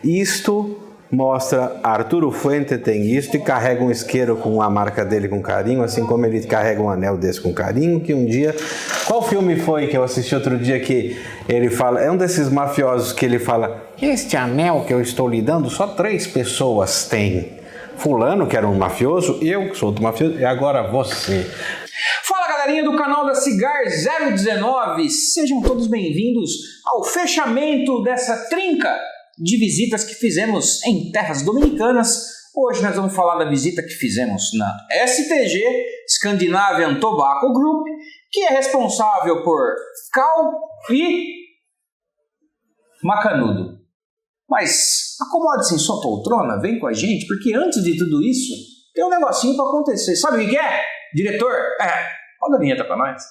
Isto mostra Arturo Fuente tem isto e carrega um isqueiro com a marca dele com carinho, assim como ele carrega um anel desse com carinho, que um dia... Qual filme foi que eu assisti outro dia que ele fala... É um desses mafiosos que ele fala: este anel que eu estou lhe dando, só 3 pessoas têm. Fulano, que era um mafioso, eu, que sou outro mafioso, e agora você. Fala, galerinha do canal da Cigar 019, sejam todos bem-vindos ao fechamento dessa trinca de visitas que fizemos em terras dominicanas. Hoje nós vamos falar da visita que fizemos na STG, Scandinavian Tobacco Group, que é responsável por cal e macanudo. Mas acomode-se em sua poltrona, vem com a gente, porque antes de tudo isso, tem um negocinho para acontecer. Sabe o que é? Diretor, roda a vinheta para nós.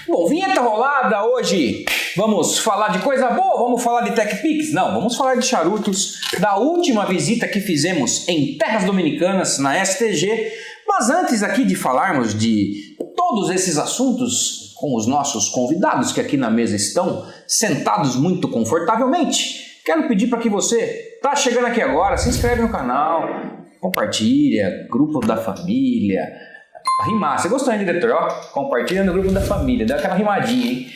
Bom, vinheta rolada, hoje vamos falar de coisa boa, vamos falar de TechPix? Não, vamos falar de charutos da última visita que fizemos em terras dominicanas, na STG. Mas antes aqui de falarmos de todos esses assuntos com os nossos convidados que aqui na mesa estão sentados muito confortavelmente, quero pedir para que você está chegando aqui agora, se inscreve no canal, compartilha, grupo da família, rimar. Você gostou, hein, diretor? Ó, compartilha no grupo da família, dá aquela rimadinha, hein?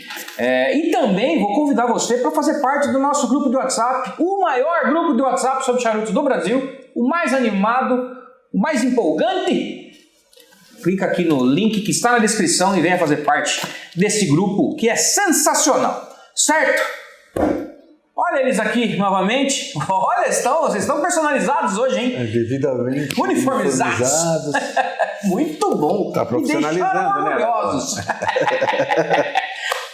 E também vou convidar você para fazer parte do nosso grupo de WhatsApp, o maior grupo de WhatsApp sobre charutos do Brasil, o mais animado, o mais empolgante. Clica aqui no link que está na descrição e venha fazer parte desse grupo que é sensacional, certo? Olha eles aqui novamente. Olha, vocês estão personalizados hoje, hein? Devidamente uniformizados. Muito bom. Tá profissionalizando, né?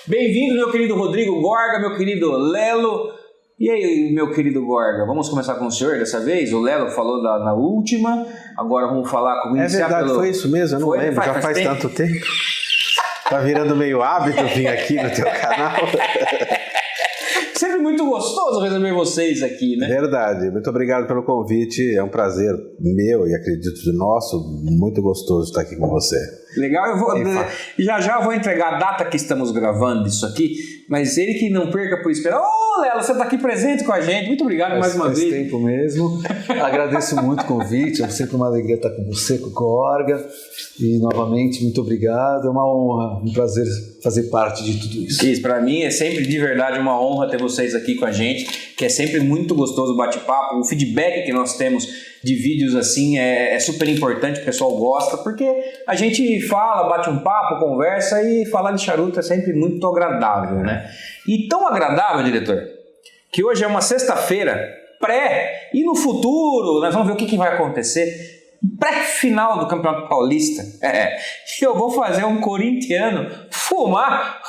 Bem-vindo, meu querido Rodrigo Gorga, meu querido Lelo. E aí, meu querido Gorga, vamos começar com o senhor dessa vez? O Lelo falou na última, agora vamos falar com o É verdade, foi isso mesmo? Eu não lembro, já faz tanto tempo. Tá virando meio hábito vir aqui no teu canal. Sempre muito gostoso receber vocês aqui, né? Verdade, muito obrigado pelo convite, é um prazer meu e acredito de nosso, muito gostoso estar aqui com você. Legal, já eu vou entregar a data que estamos gravando isso aqui, mas ele que não perca por esperar. Ô, Lelo, você está aqui presente com a gente, muito obrigado mais uma vez. Faz tempo mesmo, agradeço muito o convite, é sempre uma alegria estar com você, com o Gorga, e novamente muito obrigado, é uma honra, um prazer fazer parte de tudo isso. Isso, para mim é sempre de verdade uma honra ter vocês aqui com a gente, que é sempre muito gostoso o bate-papo, o feedback que nós temos de vídeos assim é super importante, o pessoal gosta, porque a gente fala, bate um papo, conversa e falar de charuto é sempre muito agradável, né? E tão agradável, diretor, que hoje é uma sexta-feira e no futuro nós vamos ver o que vai acontecer, pré-final do Campeonato Paulista, eu vou fazer um corintiano fumar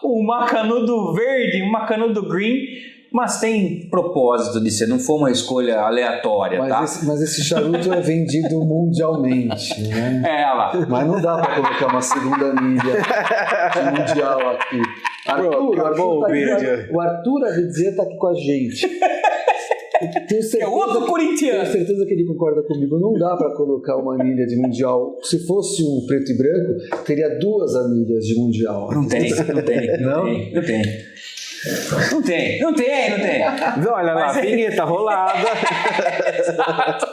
um macanudo verde, um macanudo green, mas tem propósito de ser, não foi uma escolha aleatória, tá? Mas esse charuto é vendido mundialmente, né? Lá. Mas não dá para colocar uma segunda milha mundial aqui. O Arthur Avidier está aqui com a gente. É outro corintiano. Tenho certeza que ele concorda comigo. Não dá para colocar uma anilha de mundial. Se fosse um preto e branco, teria 2 anilhas de mundial. Não tem. Olha lá, a vinheta rolada. Exato.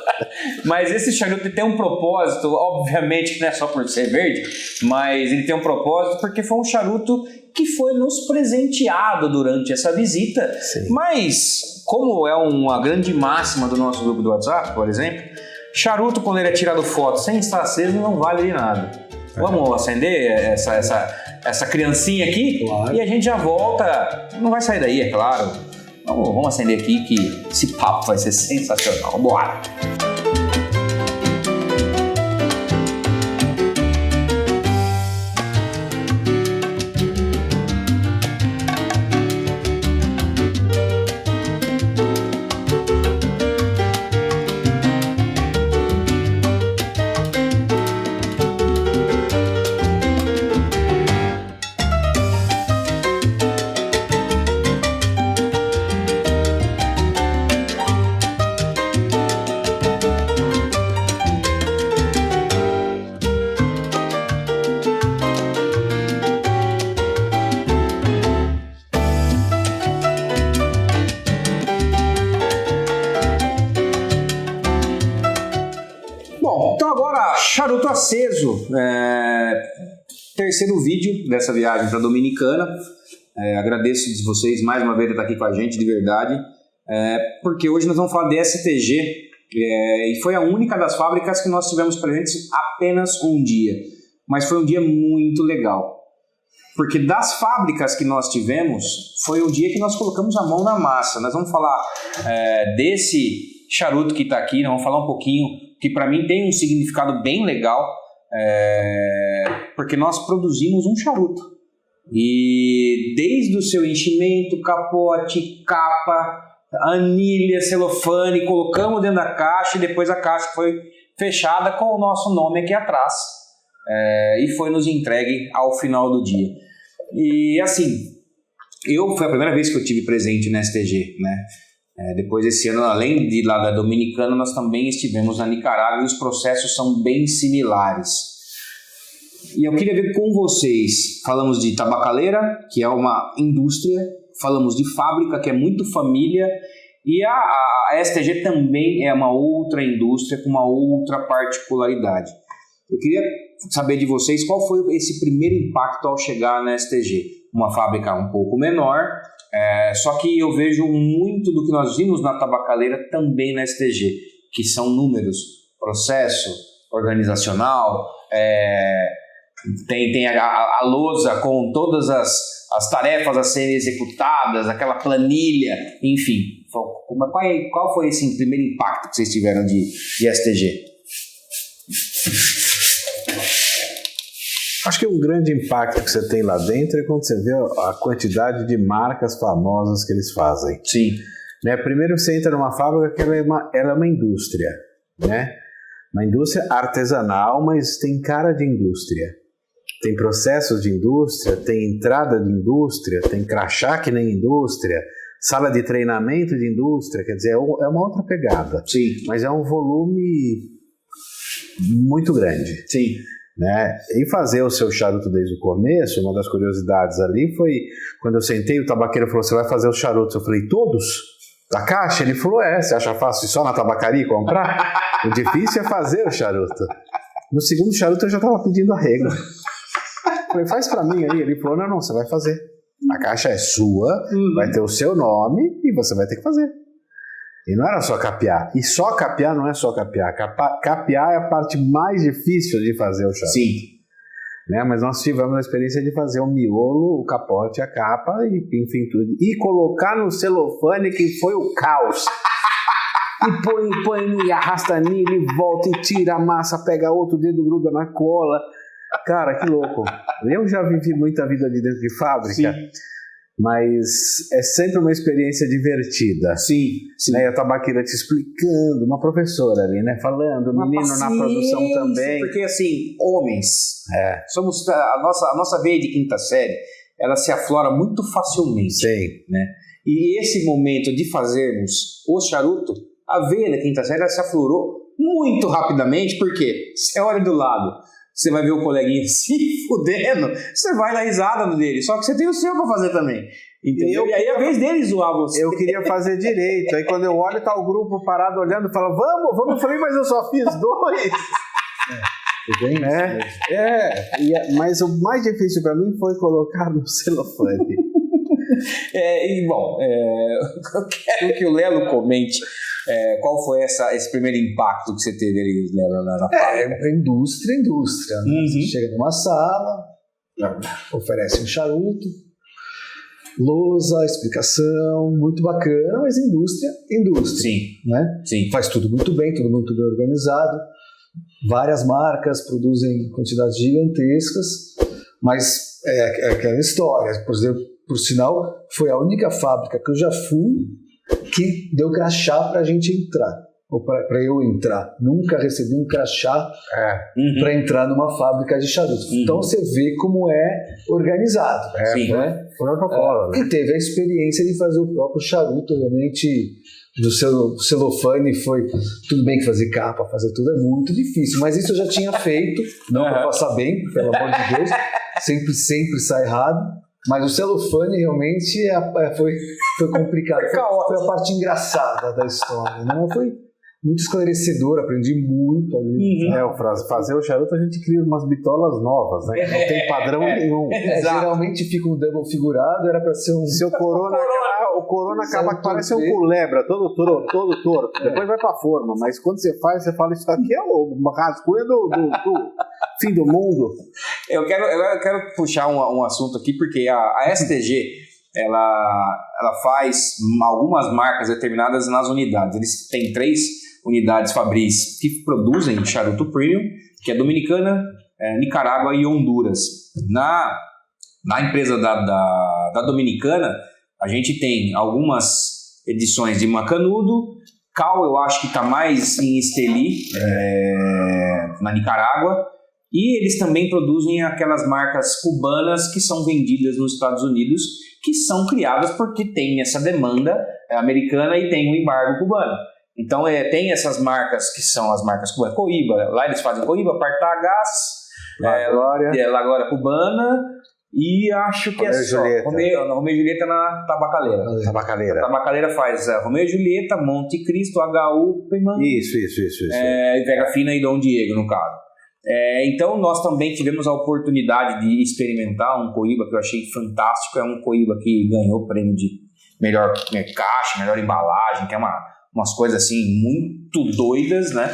Mas esse charuto tem um propósito, obviamente não é só por ser verde, mas ele tem um propósito porque foi um charuto que foi nos presenteado durante essa visita. Sim. Mas, como é uma grande máxima do nosso grupo do WhatsApp, por exemplo, charuto, quando ele é tirado foto sem estar aceso, não vale de nada. Vamos acender essa criancinha aqui, claro. E a gente já volta. Não vai sair daí, é claro. Vamos acender aqui que esse papo vai ser sensacional. Bora! lá, charuto aceso. Terceiro vídeo dessa viagem para Dominicana. Agradeço de vocês mais uma vez por estar aqui com a gente, de verdade. Porque hoje nós vamos falar de STG. E foi a única das fábricas que nós tivemos presentes apenas um dia. Mas foi um dia muito legal. Porque das fábricas que nós tivemos, foi um dia que nós colocamos a mão na massa. Nós vamos falar desse charuto que está aqui, nós vamos falar um pouquinho, que para mim tem um significado bem legal, porque nós produzimos um charuto. E desde o seu enchimento, capote, capa, anilha, celofane, colocamos dentro da caixa e depois a caixa foi fechada com o nosso nome aqui atrás. E foi nos entregue ao final do dia. E assim, foi a primeira vez que eu tive presente na STG, né? Depois desse ano, além de lá da Dominicana, nós também estivemos na Nicarágua e os processos são bem similares. E eu queria ver com vocês, falamos de tabacaleira, que é uma indústria, falamos de fábrica, que é muito família, e a STG também é uma outra indústria com uma outra particularidade. Eu queria saber de vocês qual foi esse primeiro impacto ao chegar na STG. Uma fábrica um pouco menor, só que eu vejo muito do que nós vimos na tabacaleira também na STG, que são números, processo organizacional, tem a lousa com todas as tarefas a serem executadas, aquela planilha, enfim. Qual foi esse primeiro impacto que vocês tiveram de STG? Acho que um grande impacto que você tem lá dentro é quando você vê a quantidade de marcas famosas que eles fazem. Sim. Primeiro você entra numa fábrica que ela é uma indústria, né? Uma indústria artesanal, mas tem cara de indústria. Tem processos de indústria, tem entrada de indústria, tem crachá que nem indústria, sala de treinamento de indústria, quer dizer, é uma outra pegada. Sim. Mas é um volume muito grande. Sim. Né? E fazer o seu charuto desde o começo, uma das curiosidades ali foi quando eu sentei, o tabaqueiro falou: você vai fazer os charutos? Eu falei: todos? Da caixa? Ele falou: você acha fácil só na tabacaria comprar? O difícil é fazer o charuto. No segundo charuto eu já estava pedindo arrego. Eu falei: faz pra mim aí. Ele falou: não, você vai fazer. A caixa é sua, vai ter o seu nome e você vai ter que fazer. E não era só capear. E só capear não é só capear. Capear é a parte mais difícil de fazer o charuto. Sim. Né? Mas nós tivemos a experiência de fazer o miolo, o capote, a capa, e enfim, tudo. E colocar no celofane, que foi o caos. E põe, e arrasta nele, e volta, e tira a massa, pega outro dedo, gruda na cola. Cara, que louco. Eu já vivi muita vida ali dentro de fábrica. Sim. Mas é sempre uma experiência divertida. Sim, sim. Né? A tabaqueira te explicando, uma professora ali, né? Falando, o menino na produção também. Porque assim, homens, somos a nossa veia de quinta série, ela se aflora muito facilmente. Sim. Né? E esse momento de fazermos o charuto, a veia da quinta série ela se aflorou muito rapidamente, porque você olha do lado, você vai ver o coleguinha se fudendo, você vai dar risada dele, só que você tem o seu pra fazer também, entendeu? E aí é a vez dele zoar você. Eu queria fazer direito, aí quando eu olho tá o grupo parado olhando e fala: vamos, eu falei: mas eu só fiz 2. Mas o mais difícil pra mim foi colocar no celofane. Eu quero que o Lelo comente qual foi esse primeiro impacto que você teve ali, Lelo, na fábrica. Indústria, né? Você chega numa sala, oferece um charuto, lousa, explicação, muito bacana, mas indústria. Sim. Né? Sim. Faz tudo muito bem organizado, várias marcas produzem quantidades gigantescas, mas é aquela história, por sinal, foi a única fábrica que eu já fui que deu crachá pra gente entrar, ou pra eu entrar. Nunca recebi um crachá pra entrar numa fábrica de charutos. Então você vê como é organizado. Né? Protocolo. E teve a experiência de fazer o próprio charuto, realmente, do celofane. Foi tudo bem que fazer capa, fazer tudo é muito difícil, mas isso eu já tinha feito, não pra passar bem, pelo amor de Deus, sempre sai errado. Mas o celofane realmente foi complicado. Foi a parte engraçada da história. Não foi muito esclarecedor, aprendi muito ali. Fazer o charuto a gente cria umas bitolas novas, né? Que não tem padrão nenhum. Geralmente fica um double figurado, era para ser um... Seu o corona acaba que parece um culebra, todo torto. Depois vai pra forma, mas quando você faz, você fala, isso aqui é uma rascunha do fim do mundo. Eu quero puxar um assunto aqui, porque a STG, ela faz algumas marcas determinadas nas unidades. Eles têm 3 unidades fabris que produzem charuto premium, que é Dominicana, Nicarágua e Honduras. Na empresa da Dominicana, a gente tem algumas edições de Macanudo, Cal eu acho que está mais em Esteli, na Nicarágua, e eles também produzem aquelas marcas cubanas que são vendidas nos Estados Unidos, que são criadas porque tem essa demanda americana e tem um embargo cubano. Então tem essas marcas que são as marcas cubanas, Coíba, lá eles fazem Coíba, Partagás, La Glória cubana, e acho que Romeu e Julieta. Romeu e Julieta na Tabacaleira. A Tabacaleira faz Romeu e Julieta, Monte Cristo, HU, Isso. Vega Fina e Dom Diego, no caso. Então nós também tivemos a oportunidade de experimentar um Coíba que eu achei fantástico. É um Coíba que ganhou o prêmio de melhor caixa, melhor embalagem, que é umas coisas assim muito doidas, né?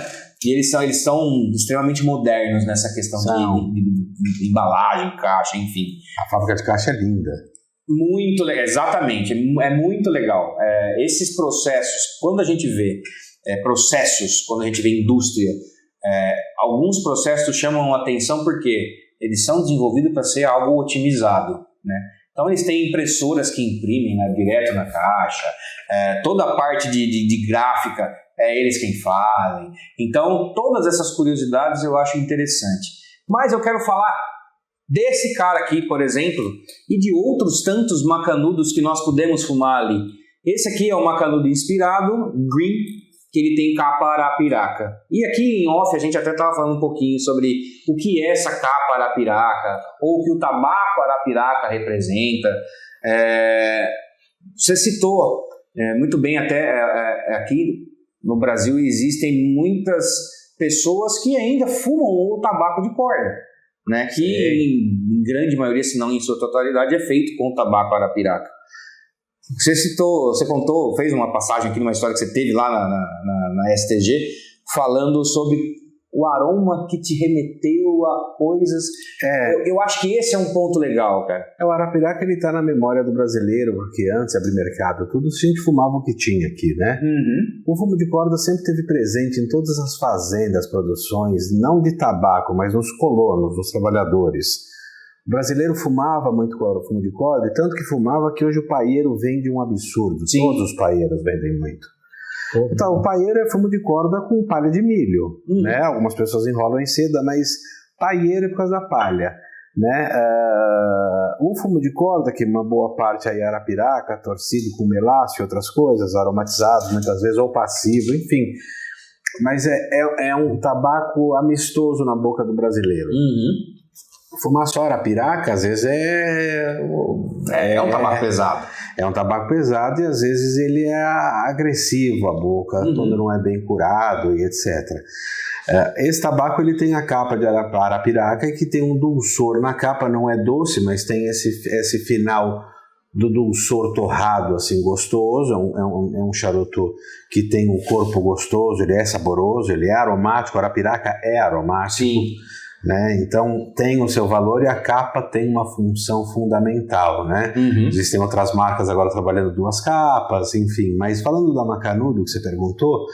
E eles são extremamente modernos nessa questão de embalagem, caixa, enfim. A fábrica de caixa é linda. Muito legal, exatamente, é muito legal. Esses processos, quando a gente vê quando a gente vê indústria, alguns processos chamam a atenção porque eles são desenvolvidos para ser algo otimizado, né? Então eles têm impressoras que imprimem, né, direto na caixa, toda a parte de gráfica eles quem fazem. Então todas essas curiosidades eu acho interessante. Mas eu quero falar desse cara aqui, por exemplo, e de outros tantos macanudos que nós pudemos fumar ali. Esse aqui é o macanudo inspirado, Green, que ele tem capa arapiraca. E aqui em off a gente até estava falando um pouquinho sobre o que é essa capa arapiraca, ou o que o tabaco arapiraca representa. Você citou muito bem até aqui no Brasil existem muitas pessoas que ainda fumam o tabaco de corda, né? Que em grande maioria, se não em sua totalidade, é feito com o tabaco arapiraca. Você citou, você contou, fez uma passagem aqui numa história que você teve lá na STG, falando sobre o aroma que te remeteu a coisas. Eu acho que esse é um ponto legal, cara. O arapiraca, ele tá na memória do brasileiro, porque antes de abrir mercado, tudo, a gente fumava o que tinha aqui, né? Uhum. O fumo de corda sempre esteve presente em todas as fazendas, produções, não de tabaco, mas nos colonos, nos trabalhadores. O brasileiro fumava muito fumo de corda, e tanto que fumava que hoje o paieiro vende um absurdo. Sim. Todos os paieiros vendem muito. Então, o paieiro é fumo de corda com palha de milho, né? Algumas pessoas enrolam em seda, mas paieiro é por causa da palha, né? O fumo de corda, que uma boa parte aí é arapiraca, torcido com melaço e outras coisas, aromatizado muitas vezes, ou passivo, enfim. Mas é um tabaco amistoso na boca do brasileiro. Fumar só arapiraca, às vezes é um tabaco pesado. É um tabaco pesado e às vezes ele é agressivo à boca, quando não é bem curado e etc. Esse tabaco ele tem a capa de arapiraca que tem um dulçor. Na capa não é doce, mas tem esse final do dulçor torrado, assim, gostoso. É um charuto que tem um corpo gostoso, ele é saboroso, ele é aromático. A arapiraca é aromático. Sim. Né? Então tem o seu valor e a capa tem uma função fundamental, né? Existem outras marcas agora trabalhando 2 capas, enfim. Mas falando da Macanudo, que você perguntou,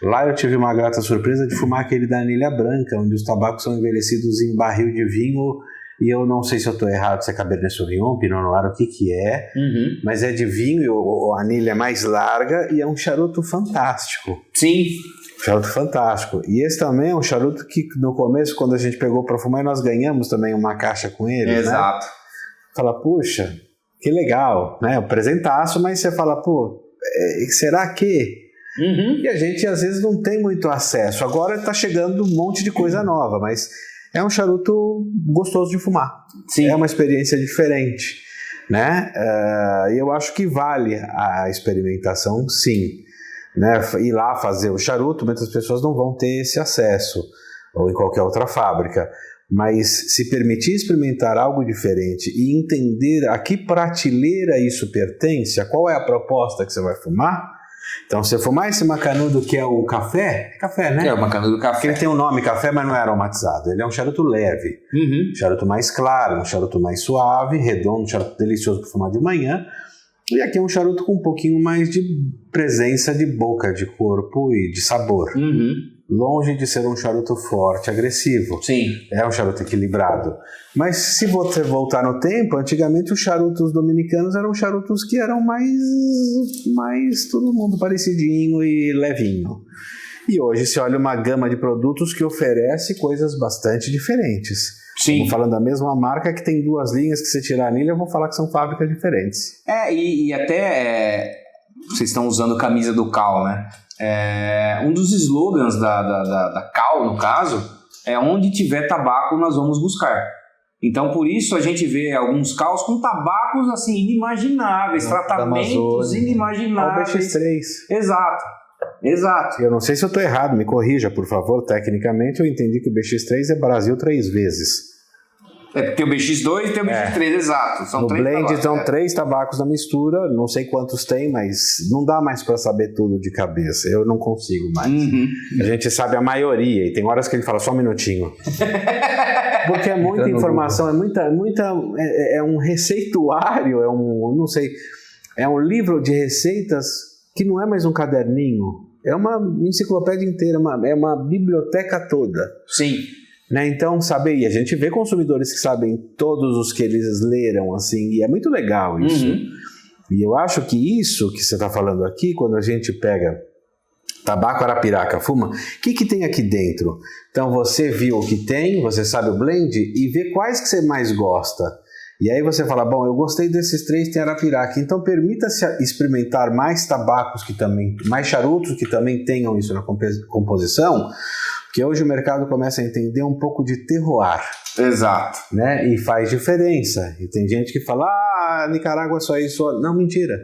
lá eu tive uma grata surpresa de fumar aquele da anilha branca, onde os tabacos são envelhecidos em barril de vinho, e eu não sei se eu estou errado, se é Cabernet Sauvignon, Pinot Noir, o que é, mas é de vinho, a anilha é mais larga e é um charuto fantástico. Sim. Charuto fantástico. E esse também é um charuto que no começo, quando a gente pegou para fumar, nós ganhamos também uma caixa com ele. Exato. Né? Fala, puxa, que legal, né? Um presentaço, mas você fala, pô, será que? E a gente às vezes não tem muito acesso. Agora está chegando um monte de coisa nova, mas é um charuto gostoso de fumar. Sim. É uma experiência diferente, né? E eu acho que vale a experimentação, sim. né, ir lá fazer o charuto, muitas pessoas não vão ter esse acesso, ou em qualquer outra fábrica. Mas se permitir experimentar algo diferente e entender a que prateleira isso pertence, a qual é a proposta que você vai fumar. Então, se você fumar esse macanudo que é o café, né? É o macanudo café. Porque ele tem o nome café, mas não é aromatizado. Ele é um charuto leve, um charuto mais claro, um charuto mais suave, redondo, um charuto delicioso para fumar de manhã. E aqui é um charuto com um pouquinho mais de presença de boca, de corpo e de sabor. Longe de ser um charuto forte, agressivo. Sim. É um charuto equilibrado. Mas se você voltar no tempo, antigamente os charutos dominicanos eram charutos que eram mais todo mundo parecidinho e levinho. E hoje se olha uma gama de produtos que oferece coisas bastante diferentes. Sim. Estamos falando da mesma marca que tem 2 linhas que você tirar a anilha, eu vou falar que são fábricas diferentes. E até vocês estão usando camisa do Cal, né? Um dos slogans da Cal, no caso, é onde tiver tabaco nós vamos buscar. Então, por isso a gente vê alguns Cals com tabacos assim inimagináveis, tratamentos inimagináveis. O BX3. Exato. Eu não sei se eu estou errado, me corrija, por favor. Tecnicamente, eu entendi que o BX3 é Brasil 3 vezes. Tem o BX2 e tem o BX3, exato. São no 3 blend tabacos, são 3 tabacos na mistura, não sei quantos tem, mas não dá mais para saber tudo de cabeça. Eu não consigo mais. A gente sabe a maioria, e tem horas que ele fala só um minutinho. Porque é muita informação, é um receituário, não sei, é um livro de receitas que não é mais um caderninho, é uma enciclopédia inteira, é uma biblioteca toda. Sim. Né? Então, e a gente vê consumidores que sabem todos os que eles leram, assim, e é muito legal isso. E eu acho que isso que você está falando aqui, quando a gente pega tabaco arapiraca, fuma, o que tem aqui dentro? Então, você viu o que tem, você sabe o blend, e vê quais que você mais gosta. E aí você fala, bom, eu gostei desses 3, tem arapiraca, então permita-se experimentar mais tabacos mais charutos que também tenham isso na composição, porque hoje o mercado começa a entender um pouco de terroir. Exato. Né? E faz diferença. E tem gente que fala, Nicarágua é só isso. Não, mentira.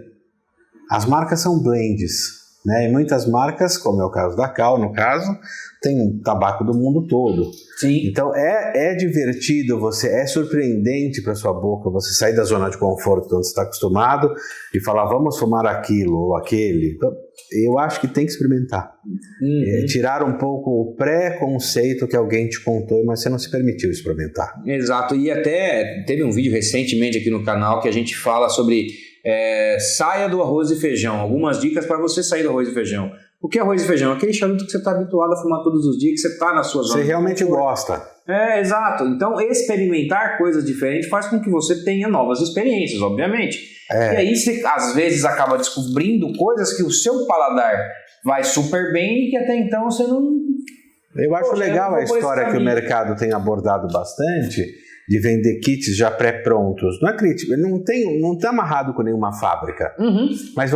As marcas são blends. Né? E muitas marcas, como é o caso da Cal, no caso, tem tabaco do mundo todo. Sim. Então é divertido, é surpreendente para sua boca você sair da zona de conforto onde você está acostumado e falar, vamos fumar aquilo ou aquele. Então, eu acho que tem que experimentar. Tirar um pouco o pré-conceito que alguém te contou, mas você não se permitiu experimentar. Exato. E até teve um vídeo recentemente aqui no canal que a gente fala sobre saia do arroz e feijão. Algumas dicas para você sair do arroz e feijão. O que é arroz e feijão? Aquele charuto que você está habituado a fumar todos os dias, que você está na sua zona. Você realmente gosta. Exato. Então, experimentar coisas diferentes faz com que você tenha novas experiências, obviamente. E aí você, às vezes, acaba descobrindo coisas que o seu paladar vai super bem e que até então você não... Eu acho legal a história que o mercado tem abordado bastante, de vender kits já pré-prontos. Não é crítico, não está amarrado com nenhuma fábrica. Mas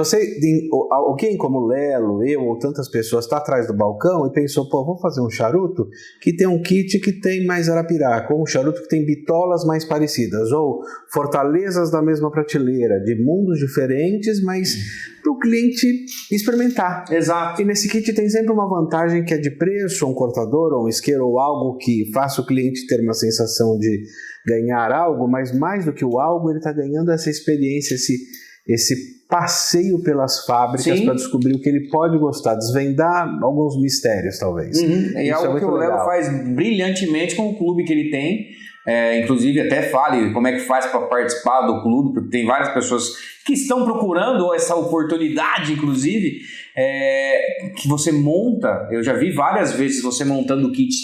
alguém como Lelo, eu ou tantas pessoas está atrás do balcão e pensou, vou fazer um charuto que tem um kit que tem mais arapiraca, ou um charuto que tem bitolas mais parecidas, ou fortalezas da mesma prateleira, de mundos diferentes, mas para o cliente experimentar. Exato. E nesse kit tem sempre uma vantagem que é de preço, um cortador, ou um isqueiro, ou algo que faça o cliente ter uma sensação de ganhar algo, mas mais do que o algo, ele está ganhando essa experiência, esse passeio pelas fábricas para descobrir o que ele pode gostar, desvendar alguns mistérios, talvez. E algo que o Lelo faz brilhantemente com o clube que ele tem. Inclusive, até fale como é que faz para participar do clube, porque tem várias pessoas que estão procurando essa oportunidade, inclusive, que você monta. Eu já vi várias vezes você montando kits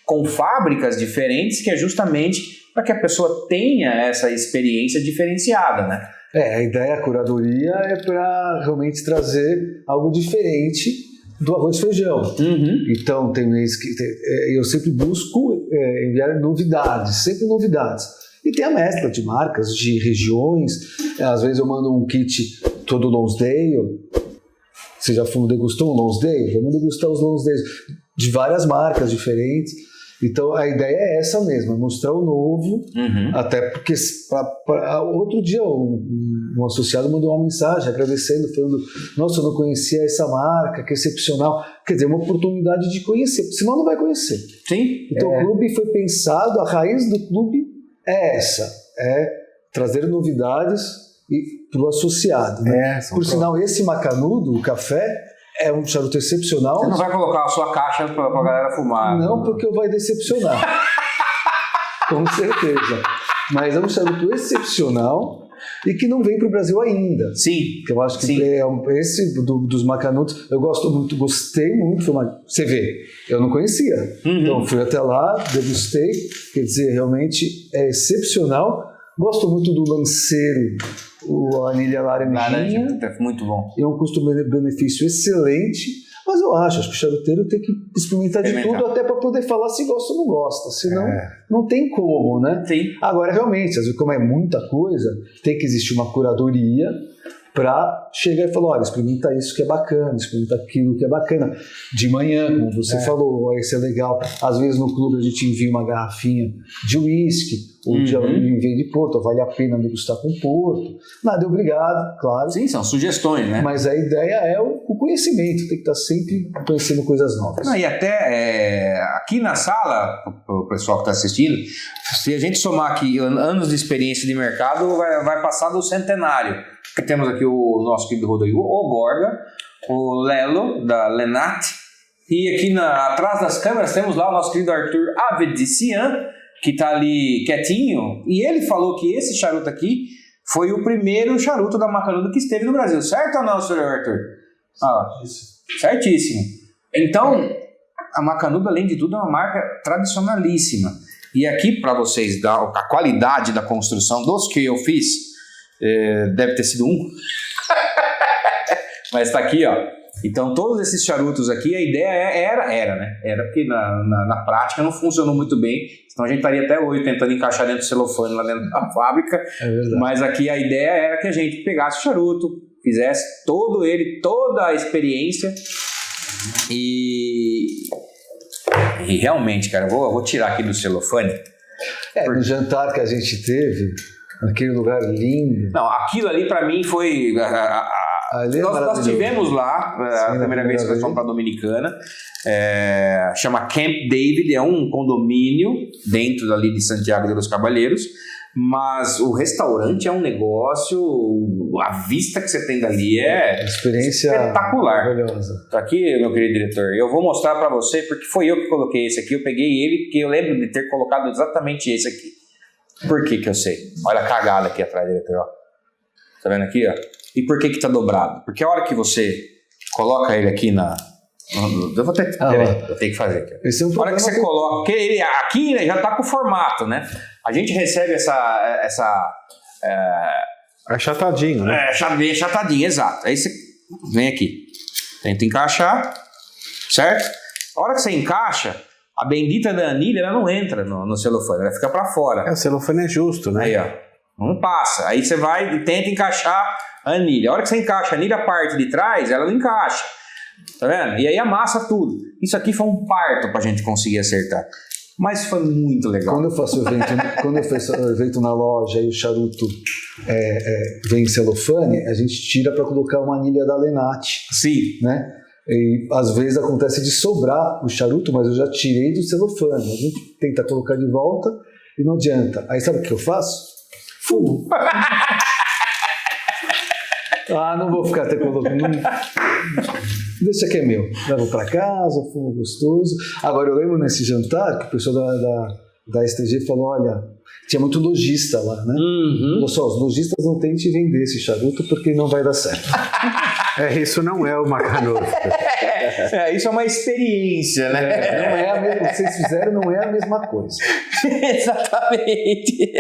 com fábricas diferentes, que é justamente para que a pessoa tenha essa experiência diferenciada, né? A ideia, a curadoria é para realmente trazer algo diferente do arroz e feijão. Então, tem mês que eu sempre busco enviar novidades, sempre novidades. E tem a mescla de marcas, de regiões. Às vezes eu mando um kit todo Lonsdale. Você já degustou um Lonsdale? Vamos degustar os Lonsdales de várias marcas diferentes. Então a ideia é essa mesmo, é mostrar o novo, até porque outro dia um associado mandou uma mensagem agradecendo, falando, nossa, eu não conhecia essa marca, que excepcional. Quer dizer, uma oportunidade de conhecer, senão não vai conhecer. Sim. Então o clube foi pensado, a raiz do clube é essa, é trazer novidades para o associado. Né? Por sinal, esse Macanudo, o café, é um charuto excepcional. Você não vai colocar a sua caixa para a galera fumar? Não, porque vai decepcionar. Com certeza. Mas é um charuto excepcional e que não vem para o Brasil ainda. Sim. Eu acho que esse dos Macanudos, eu gostei muito. Você vê, eu não conhecia. Então fui até lá, degustei. Quer dizer, realmente é excepcional. Gosto muito do Lanceiro, o anilha laranjinha. Muito bom. É um custo-benefício excelente, mas eu acho que o charuteiro tem que experimentar de tudo até para poder falar se gosta ou não gosta, senão não tem como, né? Sim. Agora, realmente, às vezes, como é muita coisa, tem que existir uma curadoria para chegar e falar, olha, experimenta isso que é bacana, experimenta aquilo que é bacana. De manhã, como você falou, esse é legal. Às vezes no clube a gente envia uma garrafinha de uísque, ou de envia de Porto, vale a pena degustar com Porto. Nada é obrigado, claro. Sim, são sugestões, né? Mas a ideia é o conhecimento, tem que estar sempre conhecendo coisas novas. Não, e até aqui na sala, o pessoal que está assistindo, se a gente somar aqui anos de experiência de mercado, vai passar do centenário. Temos aqui o nosso querido Rodrigo, o Gorga, o Lelo, da Lenat, e aqui atrás das câmeras temos lá o nosso querido Arthur Avedician, que está ali quietinho, e ele falou que esse charuto aqui foi o primeiro charuto da Macanudo que esteve no Brasil, certo ou não, senhor Arthur? Certíssimo. Então, a Macanudo, além de tudo, é uma marca tradicionalíssima. E aqui, para vocês, a qualidade da construção dos que eu fiz, deve ter sido um. Mas tá aqui, ó. Então, todos esses charutos aqui, a ideia era porque na prática não funcionou muito bem, senão a gente estaria até hoje tentando encaixar dentro do celofane lá dentro da fábrica. É verdade. Mas aqui a ideia era que a gente pegasse o charuto, fizesse toda a experiência e realmente, cara, eu vou tirar aqui do celofane. No jantar que a gente teve, aquele lugar lindo. Não, aquilo ali pra mim foi... Nós tivemos lá a primeira vez que nós fomos para a Dominicana, chama Camp David, é um condomínio dentro dali de Santiago de los Caballeros, mas o restaurante é um negócio, a vista que você tem dali é experiência espetacular. Maravilhosa. Tá aqui, meu querido diretor, eu vou mostrar para você, porque foi eu que coloquei esse aqui, eu peguei ele, porque eu lembro de ter colocado exatamente esse aqui. Por que eu sei? Olha a cagada aqui atrás, diretor, ó. Tá vendo aqui, ó? E por que tá dobrado? Porque a hora que você coloca ele aqui eu vou ter que fazer aqui. Esse é um a hora que você coloca... Porque ele aqui já tá com o formato, né? A gente recebe essa achatadinho, né? Bem achatadinho, exato. Aí você vem aqui. Tenta encaixar, certo? A hora que você encaixa, a bendita da anilha, ela não entra no celofane, ela fica pra fora. O celofane é justo, né? Aí, ó. Não passa. Aí você vai e tenta encaixar a anilha. A hora que você encaixa a anilha, a parte de trás, ela não encaixa. Tá vendo? E aí amassa tudo. Isso aqui foi um parto pra gente conseguir acertar. Mas foi muito legal. Quando eu faço evento na loja e o charuto vem em celofane, a gente tira para colocar uma anilha da Lenat. Sim. Né? E às vezes acontece de sobrar o charuto, mas eu já tirei do celofane. A gente tenta colocar de volta e não adianta. Aí sabe o que eu faço? Fumo. Não vou ficar até colocando. Deixa que é meu. Levo para casa, fumo gostoso. Agora eu lembro nesse jantar que o pessoal da STG falou: olha, tinha muito lojista lá, né? Falou só, os lojistas não tentem vender esse charuto porque não vai dar certo. Isso não é o Macanudo. Isso é uma experiência, né? Não é a mesma, vocês fizeram, não é a mesma coisa. Exatamente.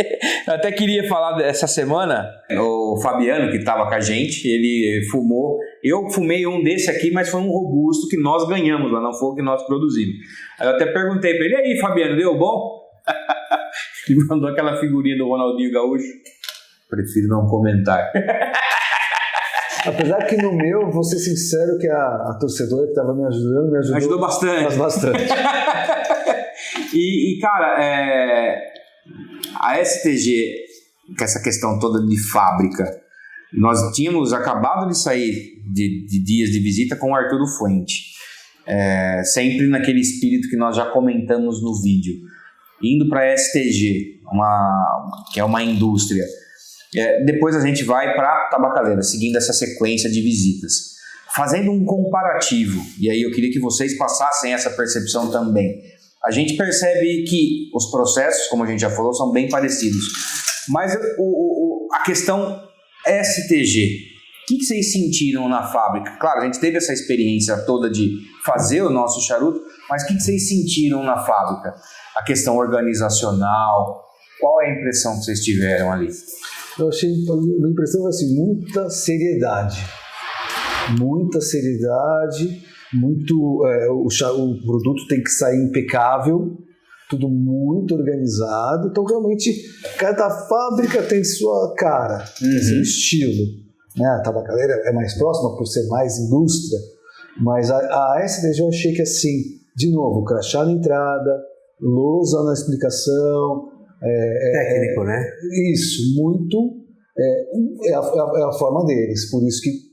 Eu até queria falar dessa semana, o Fabiano, que estava com a gente, ele fumou. Eu fumei um desse aqui, mas foi um robusto que nós ganhamos lá, não foi o que nós produzimos. Aí eu até perguntei para ele: e aí, Fabiano, deu bom? Ele mandou aquela figurinha do Ronaldinho Gaúcho. Prefiro não comentar. Apesar que no meu, vou ser sincero, que a torcedora que estava me ajudou ajudou bastante. Bastante. Cara, a STG, com essa questão toda de fábrica, nós tínhamos acabado de sair de dias de visita com o Arturo Fuente, sempre naquele espírito que nós já comentamos no vídeo, indo para a STG, que é uma indústria. Depois a gente vai para a tabacaleira, seguindo essa sequência de visitas, fazendo um comparativo, e aí eu queria que vocês passassem essa percepção também. A gente percebe que os processos, como a gente já falou, são bem parecidos, mas a questão STG, o que vocês sentiram na fábrica? Claro, a gente teve essa experiência toda de fazer o nosso charuto, mas o que vocês sentiram na fábrica? A questão organizacional, qual é a impressão que vocês tiveram ali? Eu achei, a impressão foi assim, muita seriedade, o produto tem que sair impecável, tudo muito organizado, então realmente cada fábrica tem sua cara, seu estilo, né? A tabacaleira é mais próxima por ser mais indústria, mas a STG eu achei que assim, de novo, crachá na entrada, lousa na explicação, técnico, né? Isso, muito é a forma deles, por isso que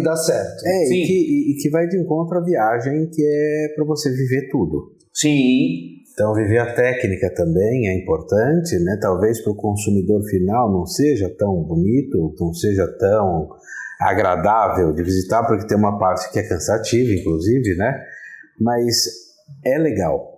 dá certo. E que vai de encontro à viagem, que é para você viver tudo. Sim. Então, viver a técnica também é importante, né? Talvez para o consumidor final não seja tão bonito, não seja tão agradável de visitar, porque tem uma parte que é cansativa, inclusive, né? Mas é legal.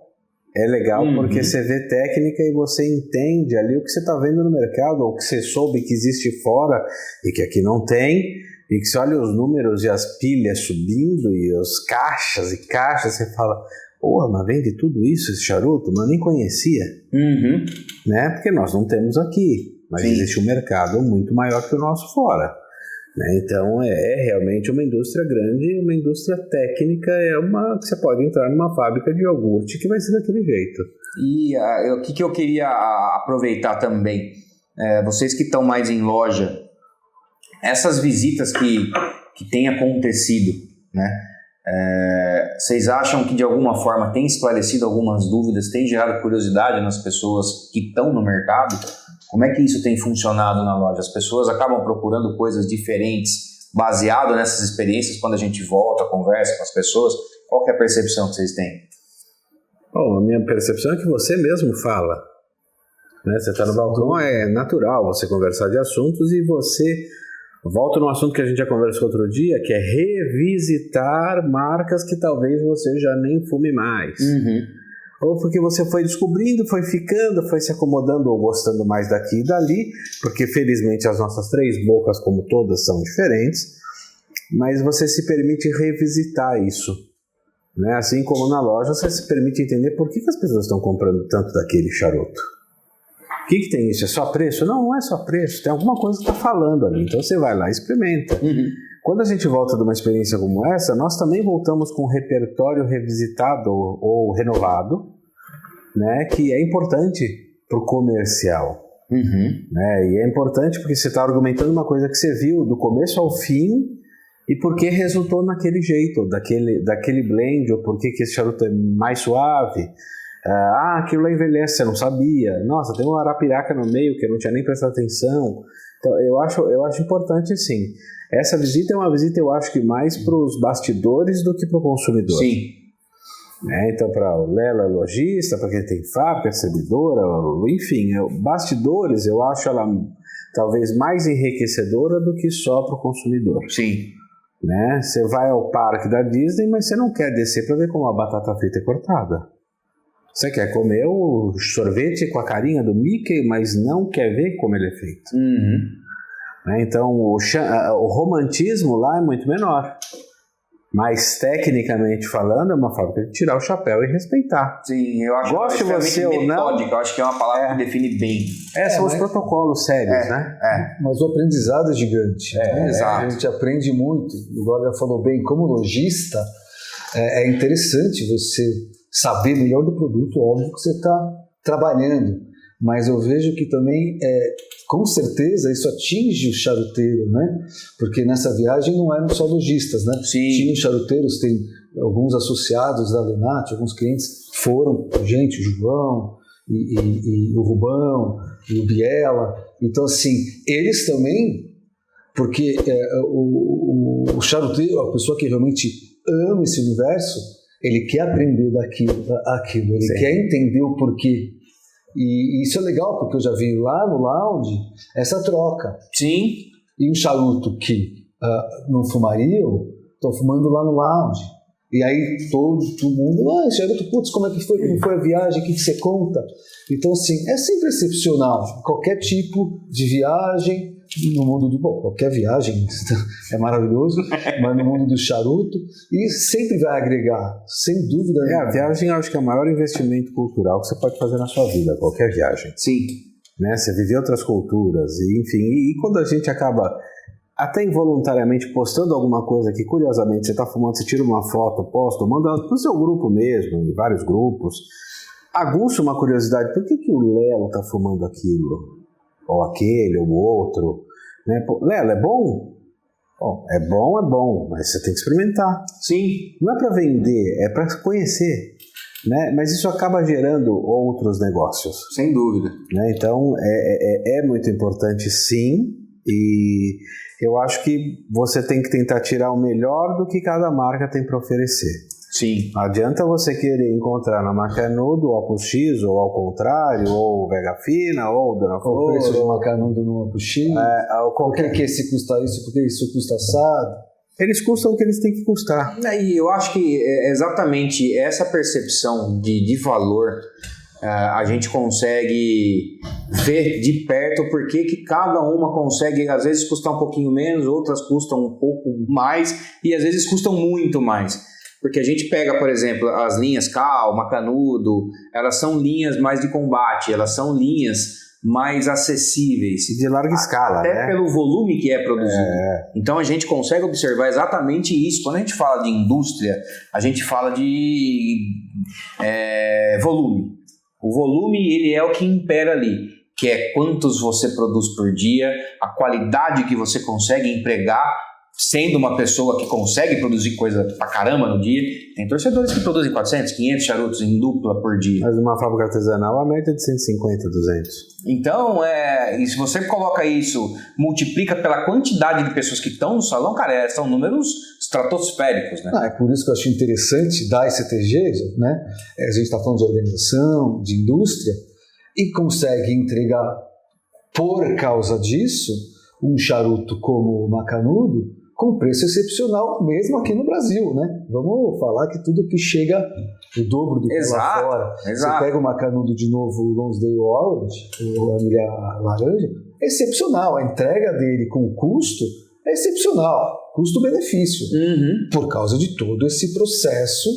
É legal porque você vê técnica e você entende ali o que você está vendo no mercado, ou o que você soube que existe fora e que aqui não tem, e que você olha os números e as pilhas subindo e as caixas e caixas, você fala, porra, mas vende tudo isso, esse charuto? Mas eu nem conhecia, né? Porque nós não temos aqui, mas existe um mercado muito maior que o nosso fora. Então é realmente uma indústria grande, uma indústria técnica, que você pode entrar numa fábrica de iogurte que vai ser daquele jeito. E o que eu queria aproveitar também, vocês que estão mais em loja, essas visitas que têm acontecido, né? Vocês acham que de alguma forma tem esclarecido algumas dúvidas, tem gerado curiosidade nas pessoas que estão no mercado? Como é que isso tem funcionado na loja? As pessoas acabam procurando coisas diferentes, baseado nessas experiências, quando a gente volta, conversa com as pessoas? Qual que é a percepção que vocês têm? Bom, a minha percepção é que você mesmo fala. Né? Você está no balcão, é natural você conversar de assuntos e você volta no assunto que a gente já conversou outro dia, que é revisitar marcas que talvez você já nem fume mais. Ou porque você foi descobrindo, foi ficando, foi se acomodando ou gostando mais daqui e dali, porque felizmente as nossas três bocas, como todas, são diferentes, mas você se permite revisitar isso. Né? Assim como na loja, você se permite entender por que as pessoas estão comprando tanto daquele charuto. O que tem isso? É só preço? Não, não é só preço, tem alguma coisa que está falando ali, então você vai lá e experimenta. Quando a gente volta de uma experiência como essa, nós também voltamos com um repertório revisitado ou renovado, né, que é importante para o comercial. Né, e é importante porque você está argumentando uma coisa que você viu do começo ao fim e por que resultou naquele jeito, daquele blend, ou por que esse charuto é mais suave. Aquilo lá envelhece, você não sabia. Nossa, tem uma arapiraca no meio que eu não tinha nem prestado atenção. Então, eu acho importante, sim. Essa visita é uma visita, eu acho que mais para os bastidores do que para o consumidor. Sim. Então, para o Lela, lojista, para quem tem fábrica, distribuidora, enfim, bastidores, eu acho ela talvez mais enriquecedora do que só para o consumidor. Sim. Né? Você vai ao parque da Disney, mas você não quer descer para ver como a batata frita é cortada. Você quer comer o sorvete com a carinha do Mickey, mas não quer ver como ele é feito. Então, o romantismo lá é muito menor. Mas, tecnicamente falando, é uma fábrica de tirar o chapéu e respeitar. Sim, eu acho Goste você ou não, eu acho que é uma palavra que define bem. São os protocolos sérios, né? Mas o aprendizado é gigante. Exato. A gente aprende muito. O Glória falou bem, como lojista, é interessante você saber melhor do produto, óbvio que você está trabalhando, mas eu vejo que também, com certeza, isso atinge o charuteiro, né? Porque nessa viagem não eram só lojistas, né? Sim. Tinham charuteiros, tem alguns associados da Lenat, alguns clientes foram, gente, o João e o Rubão e o Biela. Então, assim, eles também, porque o charuteiro, a pessoa que realmente ama esse universo, ele quer aprender daquilo, ele Sim. quer entender o porquê. E isso é legal, porque eu já vi lá no lounge essa troca. Sim. E um charuto que não fumariam, estão fumando lá no lounge. E aí todo mundo, charuto, putz, como é que foi? Como foi a viagem? O que você conta? Então, assim, é sempre excepcional. Qualquer tipo de viagem no mundo do... Bom, qualquer viagem é maravilhoso, mas no mundo do charuto, e sempre vai agregar, sem dúvida. A viagem eu acho que é o maior investimento cultural que você pode fazer na sua vida, qualquer viagem. Sim. Né? Você viver outras culturas, e, enfim, e quando a gente acaba até involuntariamente postando alguma coisa que, curiosamente, você está fumando, você tira uma foto, posta, manda para o seu grupo mesmo, em vários grupos, aguça uma curiosidade, por que o Lelo está fumando aquilo? Ou aquele, ou outro? Né? Lelo, é bom? Bom, é bom, mas você tem que experimentar. Sim. Não é para vender, é para conhecer. Né? Mas isso acaba gerando outros negócios. Sem dúvida. Né? Então, é muito importante, sim, e eu acho que você tem que tentar tirar o melhor do que cada marca tem para oferecer. Sim. Não adianta você querer encontrar na Macanudo o Opus X, ou ao contrário, ou Vega Fina, ou Dona Flor. O preço do Macanudo no Opus X. Por que esse custa isso? Por que isso custa assado? Eles custam o que eles têm que custar. E eu acho que exatamente essa percepção de valor a gente consegue ver de perto porque que cada uma consegue, às vezes, custar um pouquinho menos, outras custam um pouco mais e às vezes custam muito mais. Porque a gente pega, por exemplo, as linhas Cal, Macanudo, elas são linhas mais de combate, elas são linhas mais acessíveis. De larga escala, até né? pelo volume que é produzido. Então a gente consegue observar exatamente isso. Quando a gente fala de indústria, a gente fala de volume. O volume, ele é o que impera ali, que é quantos você produz por dia, a qualidade que você consegue empregar, sendo uma pessoa que consegue produzir coisa pra caramba no dia. Tem torcedores que produzem 400, 500 charutos em dupla por dia. Mas uma fábrica artesanal, a média é de 150, 200. Então, e se você coloca isso, multiplica pela quantidade de pessoas que estão no salão, cara, são números estratosféricos, né? É por isso que eu acho interessante da ICTG, né? A gente está falando de organização, de indústria, e consegue entregar, por causa disso, um charuto como o Macanudo, com preço excepcional, mesmo aqui no Brasil, né? Vamos falar que tudo que chega o dobro do que lá fora. Exato. Você pega o Macanudo de novo, o Lonsdale Orange, o Anilha Laranja, é excepcional. A entrega dele com o custo é excepcional. Custo-benefício. Uhum. Por causa de todo esse processo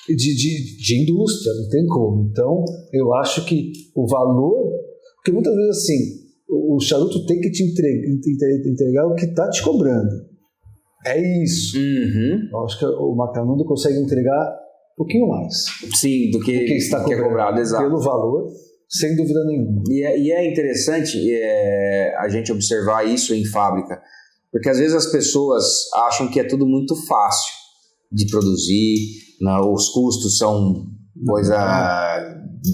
de indústria, não tem como. Então, eu acho que o valor... Porque muitas vezes, assim, o charuto tem que te entregar o que está te cobrando. É isso. Uhum. Eu acho que o Macanudo consegue entregar um pouquinho mais. Sim, do que está cobrado, exato. Pelo valor, sem dúvida nenhuma. E é interessante a gente observar isso em fábrica, porque às vezes as pessoas acham que é tudo muito fácil de produzir, os custos são coisa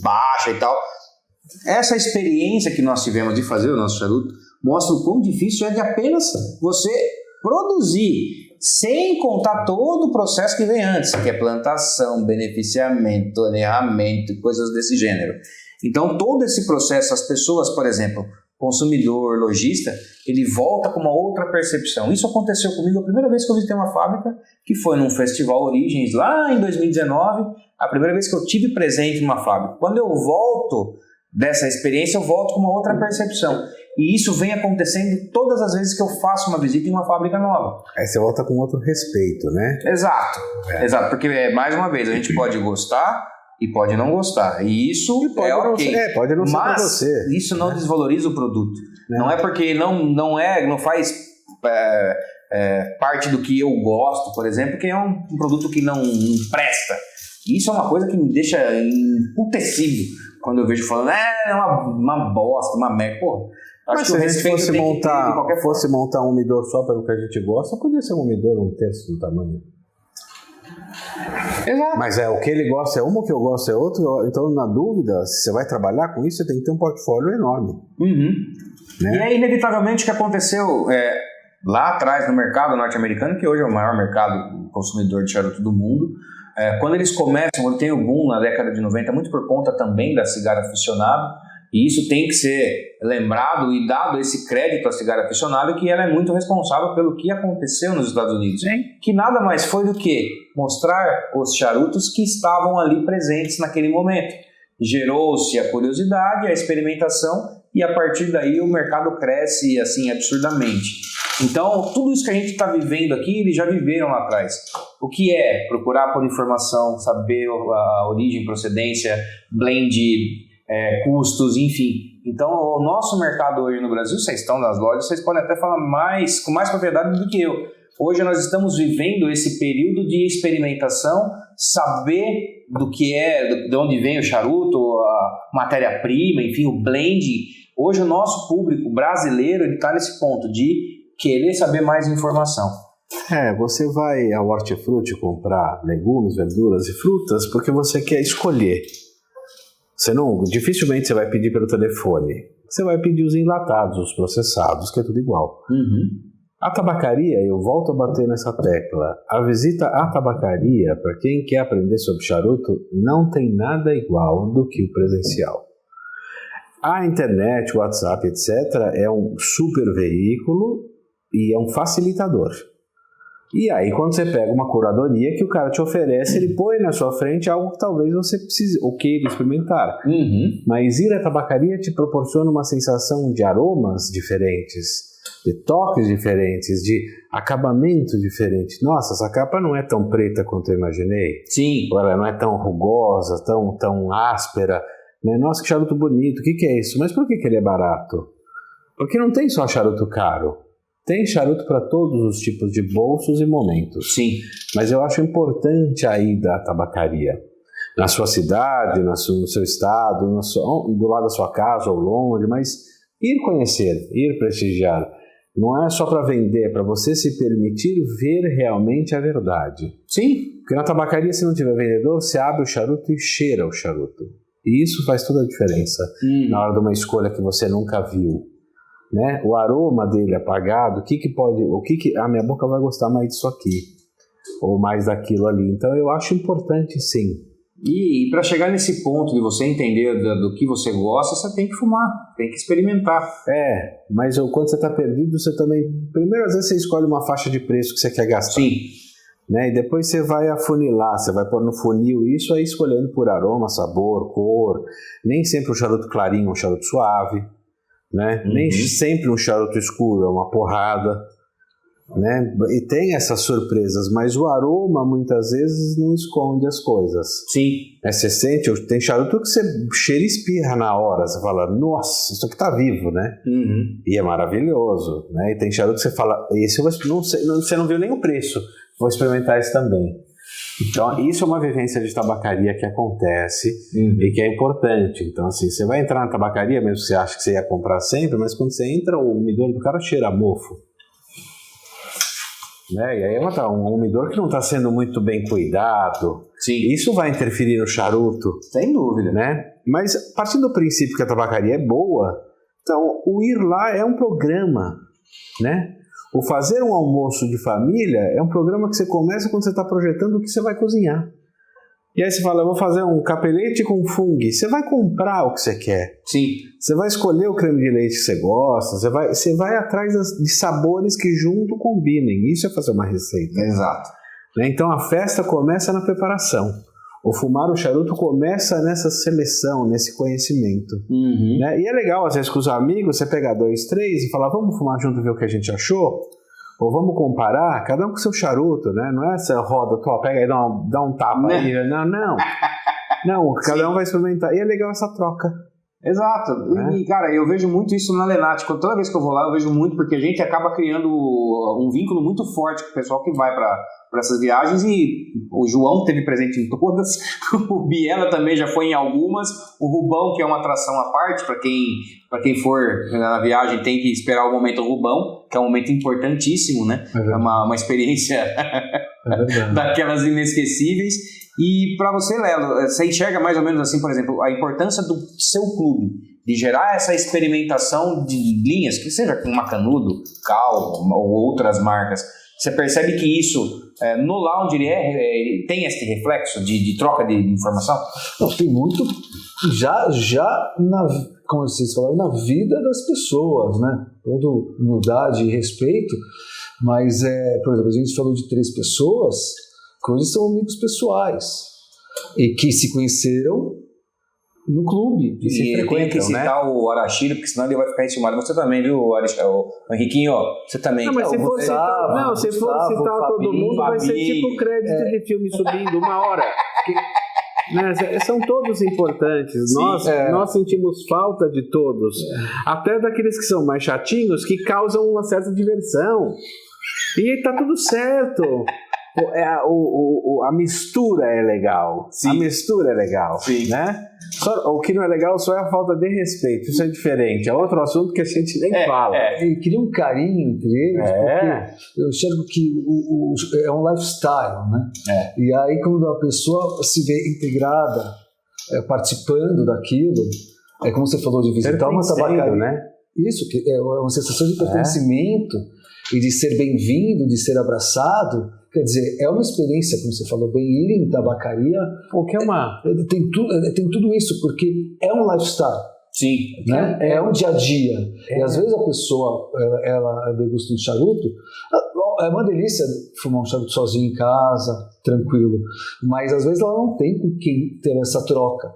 baixa e tal. Essa experiência que nós tivemos de fazer o nosso charuto mostra o quão difícil é de apenas você produzir, sem contar todo o processo que vem antes, que é plantação, beneficiamento, toneamento, coisas desse gênero. Então, todo esse processo, as pessoas, por exemplo, consumidor, lojista, ele volta com uma outra percepção. Isso aconteceu comigo a primeira vez que eu visitei uma fábrica, que foi num festival Origens, lá em 2019, a primeira vez que eu tive presente numa fábrica. Quando eu volto dessa experiência, eu volto com uma outra percepção. E isso vem acontecendo todas as vezes que eu faço uma visita em uma fábrica nova. Aí você volta com outro respeito, né? Exato. Exato, porque, mais uma vez, a gente pode gostar e pode não gostar. E isso pode ok. Pode não ser pra você. Mas isso não desvaloriza o produto. Não é porque não faz parte do que eu gosto, por exemplo, que é um produto que não presta. Isso é uma coisa que me deixa emputecido quando eu vejo falando, é uma bosta, uma merda. Pô, mas se a gente fosse montar um umidor só pelo que a gente gosta, podia ser um umidor um terço do tamanho. Exato. Mas o que ele gosta é uma, o que eu gosto é outro. Então, na dúvida, se você vai trabalhar com isso, você tem que ter um portfólio enorme. Uhum. Né? E é inevitavelmente o que aconteceu lá atrás no mercado norte-americano, que hoje é o maior mercado consumidor de charuto do mundo. Quando eles começam, quando tem o boom na década de 90, muito por conta também da cigarra aficionado, e isso tem que ser lembrado e dado esse crédito à cigarra aficionado, que ela é muito responsável pelo que aconteceu nos Estados Unidos, que nada mais foi do que mostrar os charutos que estavam ali presentes naquele momento. Gerou-se a curiosidade, a experimentação, e a partir daí o mercado cresce assim absurdamente. Então, tudo isso que a gente está vivendo aqui, eles já viveram lá atrás. O que é procurar por informação, saber a origem, procedência, blend, custos, enfim. Então, o nosso mercado hoje no Brasil, vocês estão nas lojas, vocês podem até falar com mais propriedade do que eu. Hoje nós estamos vivendo esse período de experimentação, saber do que de onde vem o charuto, a matéria-prima, enfim, o blend. Hoje o nosso público brasileiro está nesse ponto de querer saber mais informação. Você vai ao hortifruti comprar legumes, verduras e frutas porque você quer escolher. Dificilmente você vai pedir pelo telefone. Você vai pedir os enlatados, os processados, que é tudo igual. Uhum. A tabacaria, eu volto a bater nessa tecla. A visita à tabacaria, para quem quer aprender sobre charuto, não tem nada igual do que o presencial. A internet, o WhatsApp, etc., é um super veículo e é um facilitador. E aí, quando você pega uma curadoria que o cara te oferece, ele põe na sua frente algo que talvez você precise ou queira experimentar. Uhum. Mas ir à tabacaria te proporciona uma sensação de aromas diferentes, de toques diferentes, de acabamento diferente. Nossa, essa capa não é tão preta quanto eu imaginei. Sim. Ou ela não é tão rugosa, tão áspera. Né? Nossa, que charuto bonito. O que é isso? Mas por que ele é barato? Porque não tem só charuto caro. Tem charuto para todos os tipos de bolsos e momentos. Sim. Mas eu acho importante a ida à tabacaria. Na sua cidade, no seu estado, do lado da sua casa ou longe, mas ir conhecer, ir prestigiar. Não é só para vender, é para você se permitir ver realmente a verdade. Sim. Porque na tabacaria, se não tiver vendedor, você abre o charuto e cheira o charuto. E isso faz toda a diferença na hora de uma escolha que você nunca viu. Né? O aroma dele apagado, a minha boca vai gostar mais disso aqui ou mais daquilo ali. Então eu acho importante, sim. E para chegar nesse ponto de você entender do que você gosta, você tem que fumar, tem que experimentar. Mas quando você está perdido, você também... Primeiro, às vezes você escolhe uma faixa de preço que você quer gastar. Sim. Né? E depois você vai afunilar, você vai pôr no funil isso aí, escolhendo por aroma, sabor, cor. Nem sempre um charuto clarinho, um charuto suave. Né? Uhum. Nem sempre um charuto escuro é uma porrada, né? E tem essas surpresas, mas o aroma muitas vezes não esconde as coisas. Sim. Você sente, tem charuto que você cheira e espirra na hora, você fala, nossa, isso aqui tá vivo, né? Uhum. E é maravilhoso, né? E tem charuto que você fala, esse você não viu nem o preço, vou experimentar esse também. Então, isso é uma vivência de tabacaria que acontece e que é importante. Então, assim, você vai entrar na tabacaria, mesmo que você acha que você ia comprar sempre, mas quando você entra, o umidor do cara cheira a mofo. Né? E aí é um umidor que não está sendo muito bem cuidado. Sim. Isso vai interferir no charuto. Sem dúvida. Né? Mas, partindo do princípio que a tabacaria é boa, então, o ir lá é um programa, né? O fazer um almoço de família é um programa que você começa quando você está projetando o que você vai cozinhar. E aí você fala, eu vou fazer um capelete com fungo. Você vai comprar o que você quer. Sim. Você vai escolher o creme de leite que você gosta. Você vai atrás de sabores que junto combinem. Isso é fazer uma receita. Exato. Né? Então a festa começa na preparação. O fumar o charuto começa nessa seleção, nesse conhecimento. Uhum. Né? E é legal, às vezes, com os amigos, você pegar 2, 3 e falar, vamos fumar junto e ver o que a gente achou? Ou vamos comparar, cada um com seu charuto, né? Não é essa roda, pega aí, dá um tapa aí. Não, cada um vai experimentar. E é legal essa troca. Exato. E, cara, eu vejo muito isso na Lenate. Toda vez que eu vou lá, eu vejo muito, porque a gente acaba criando um vínculo muito forte com o pessoal que vai para essas viagens, e o João teve presente em todas, o Biela também já foi em algumas, o Rubão, que é uma atração à parte, para quem for na viagem tem que esperar o momento do Rubão, que é um momento importantíssimo, né? É uma experiência daquelas inesquecíveis. E para você, Lelo, você enxerga mais ou menos assim, por exemplo, a importância do seu clube, de gerar essa experimentação de linhas, que seja com Macanudo, Cal ou outras marcas. Você percebe que isso, no lounge, ele tem esse reflexo de troca de informação? Não, tem muito, já como vocês falaram, na vida das pessoas, né? Toda humildade e respeito, mas, por exemplo, a gente falou de 3 pessoas, coisas são amigos pessoais, e que se conheceram no clube. E se frequentam, tem que citar, né? O Arashiro, porque senão ele vai ficar enciumado. Você também, viu, o Henriquinho? Você também. Não, mas se for citar todo mundo, vai ser tipo crédito de filme subindo 1 hora. Né? São todos importantes. Nós sentimos falta de todos. Até daqueles que são mais chatinhos, que causam uma certa diversão. E tá tudo certo. A mistura é legal. Sim. A mistura é legal. Sim. Né? O que não é legal só é a falta de respeito. Isso é diferente. É outro assunto que a gente nem fala. E cria um carinho entre eles, porque eu enxergo que é um lifestyle, né? E aí quando a pessoa se vê integrada, participando daquilo, é como você falou de visitar uma tabacaria, né? Isso, que é uma sensação de pertencimento e de ser bem-vindo, de ser abraçado. Quer dizer, é uma experiência, como você falou bem, ir em tabacaria. Porque tem tudo isso, porque é um lifestyle. Sim. Né? É um dia a dia. E às vezes a pessoa, ela degusta um charuto, é uma delícia fumar um charuto sozinho em casa, tranquilo. Mas às vezes ela não tem com quem ter essa troca.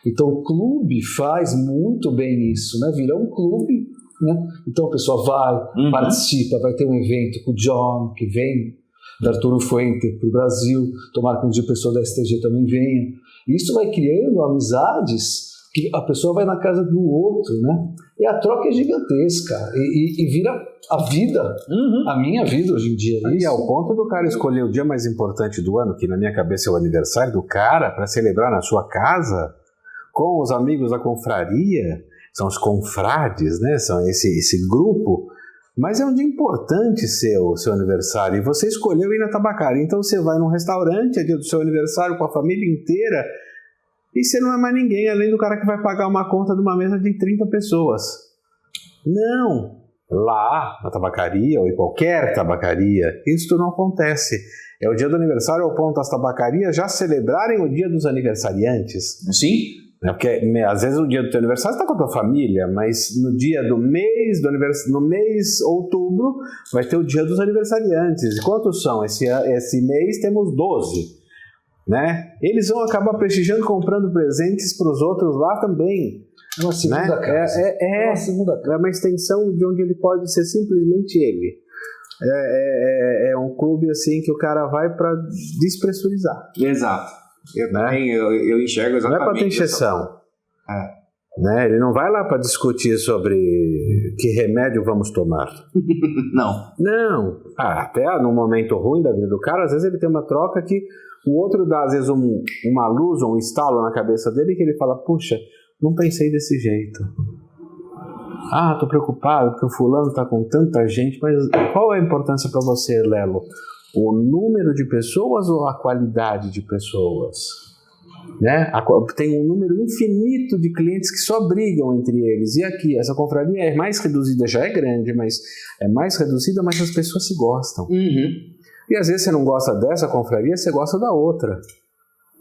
Então o clube faz muito bem isso, né? Vira um clube, né? Então a pessoa vai, participa, vai ter um evento com o John, que vem da Arturo Fuente para o Brasil, tomara que um dia a pessoa da STG também venha. Isso vai criando amizades que a pessoa vai na casa do outro, né? E a troca é gigantesca e vira a vida, a minha vida hoje em dia. E ao ponto do cara escolher o dia mais importante do ano, que na minha cabeça é o aniversário do cara, para celebrar na sua casa, com os amigos da confraria, são os confrades, né? São esse grupo. Mas é um dia importante o seu aniversário, e você escolheu ir na tabacaria, então você vai num restaurante, é dia do seu aniversário com a família inteira, e você não é mais ninguém, além do cara que vai pagar uma conta de uma mesa de 30 pessoas. Não, lá na tabacaria, ou em qualquer tabacaria, isso não acontece. É o dia do aniversário ao ponto das tabacarias já celebrarem o dia dos aniversariantes. Sim. Porque às vezes no dia do teu aniversário você está com a tua família, mas no dia do mês, no mês outubro, vai ter o dia dos aniversariantes. E quantos são? Esse mês temos 12. Né? Eles vão acabar prestigiando, comprando presentes para os outros lá também. É uma segunda casa. Uma segunda casa. É uma extensão de onde ele pode ser simplesmente ele. É um clube assim que o cara vai para despressurizar. Exato. Eu enxergo exatamente. Não é para ter exceção. Né? Ele não vai lá para discutir sobre que remédio vamos tomar. Não. Até no momento ruim da vida do cara, às vezes ele tem uma troca que o outro dá, às vezes, uma luz ou um estalo na cabeça dele que ele fala, puxa, não pensei desse jeito. Tô preocupado porque o fulano tá com tanta gente, mas qual é a importância para você, Lelo? O número de pessoas ou a qualidade de pessoas? Né? Tem um número infinito de clientes que só brigam entre eles. E aqui, essa confraria é mais reduzida, já é grande, mas é mais reduzida, mas as pessoas se gostam. E às vezes você não gosta dessa confraria, você gosta da outra.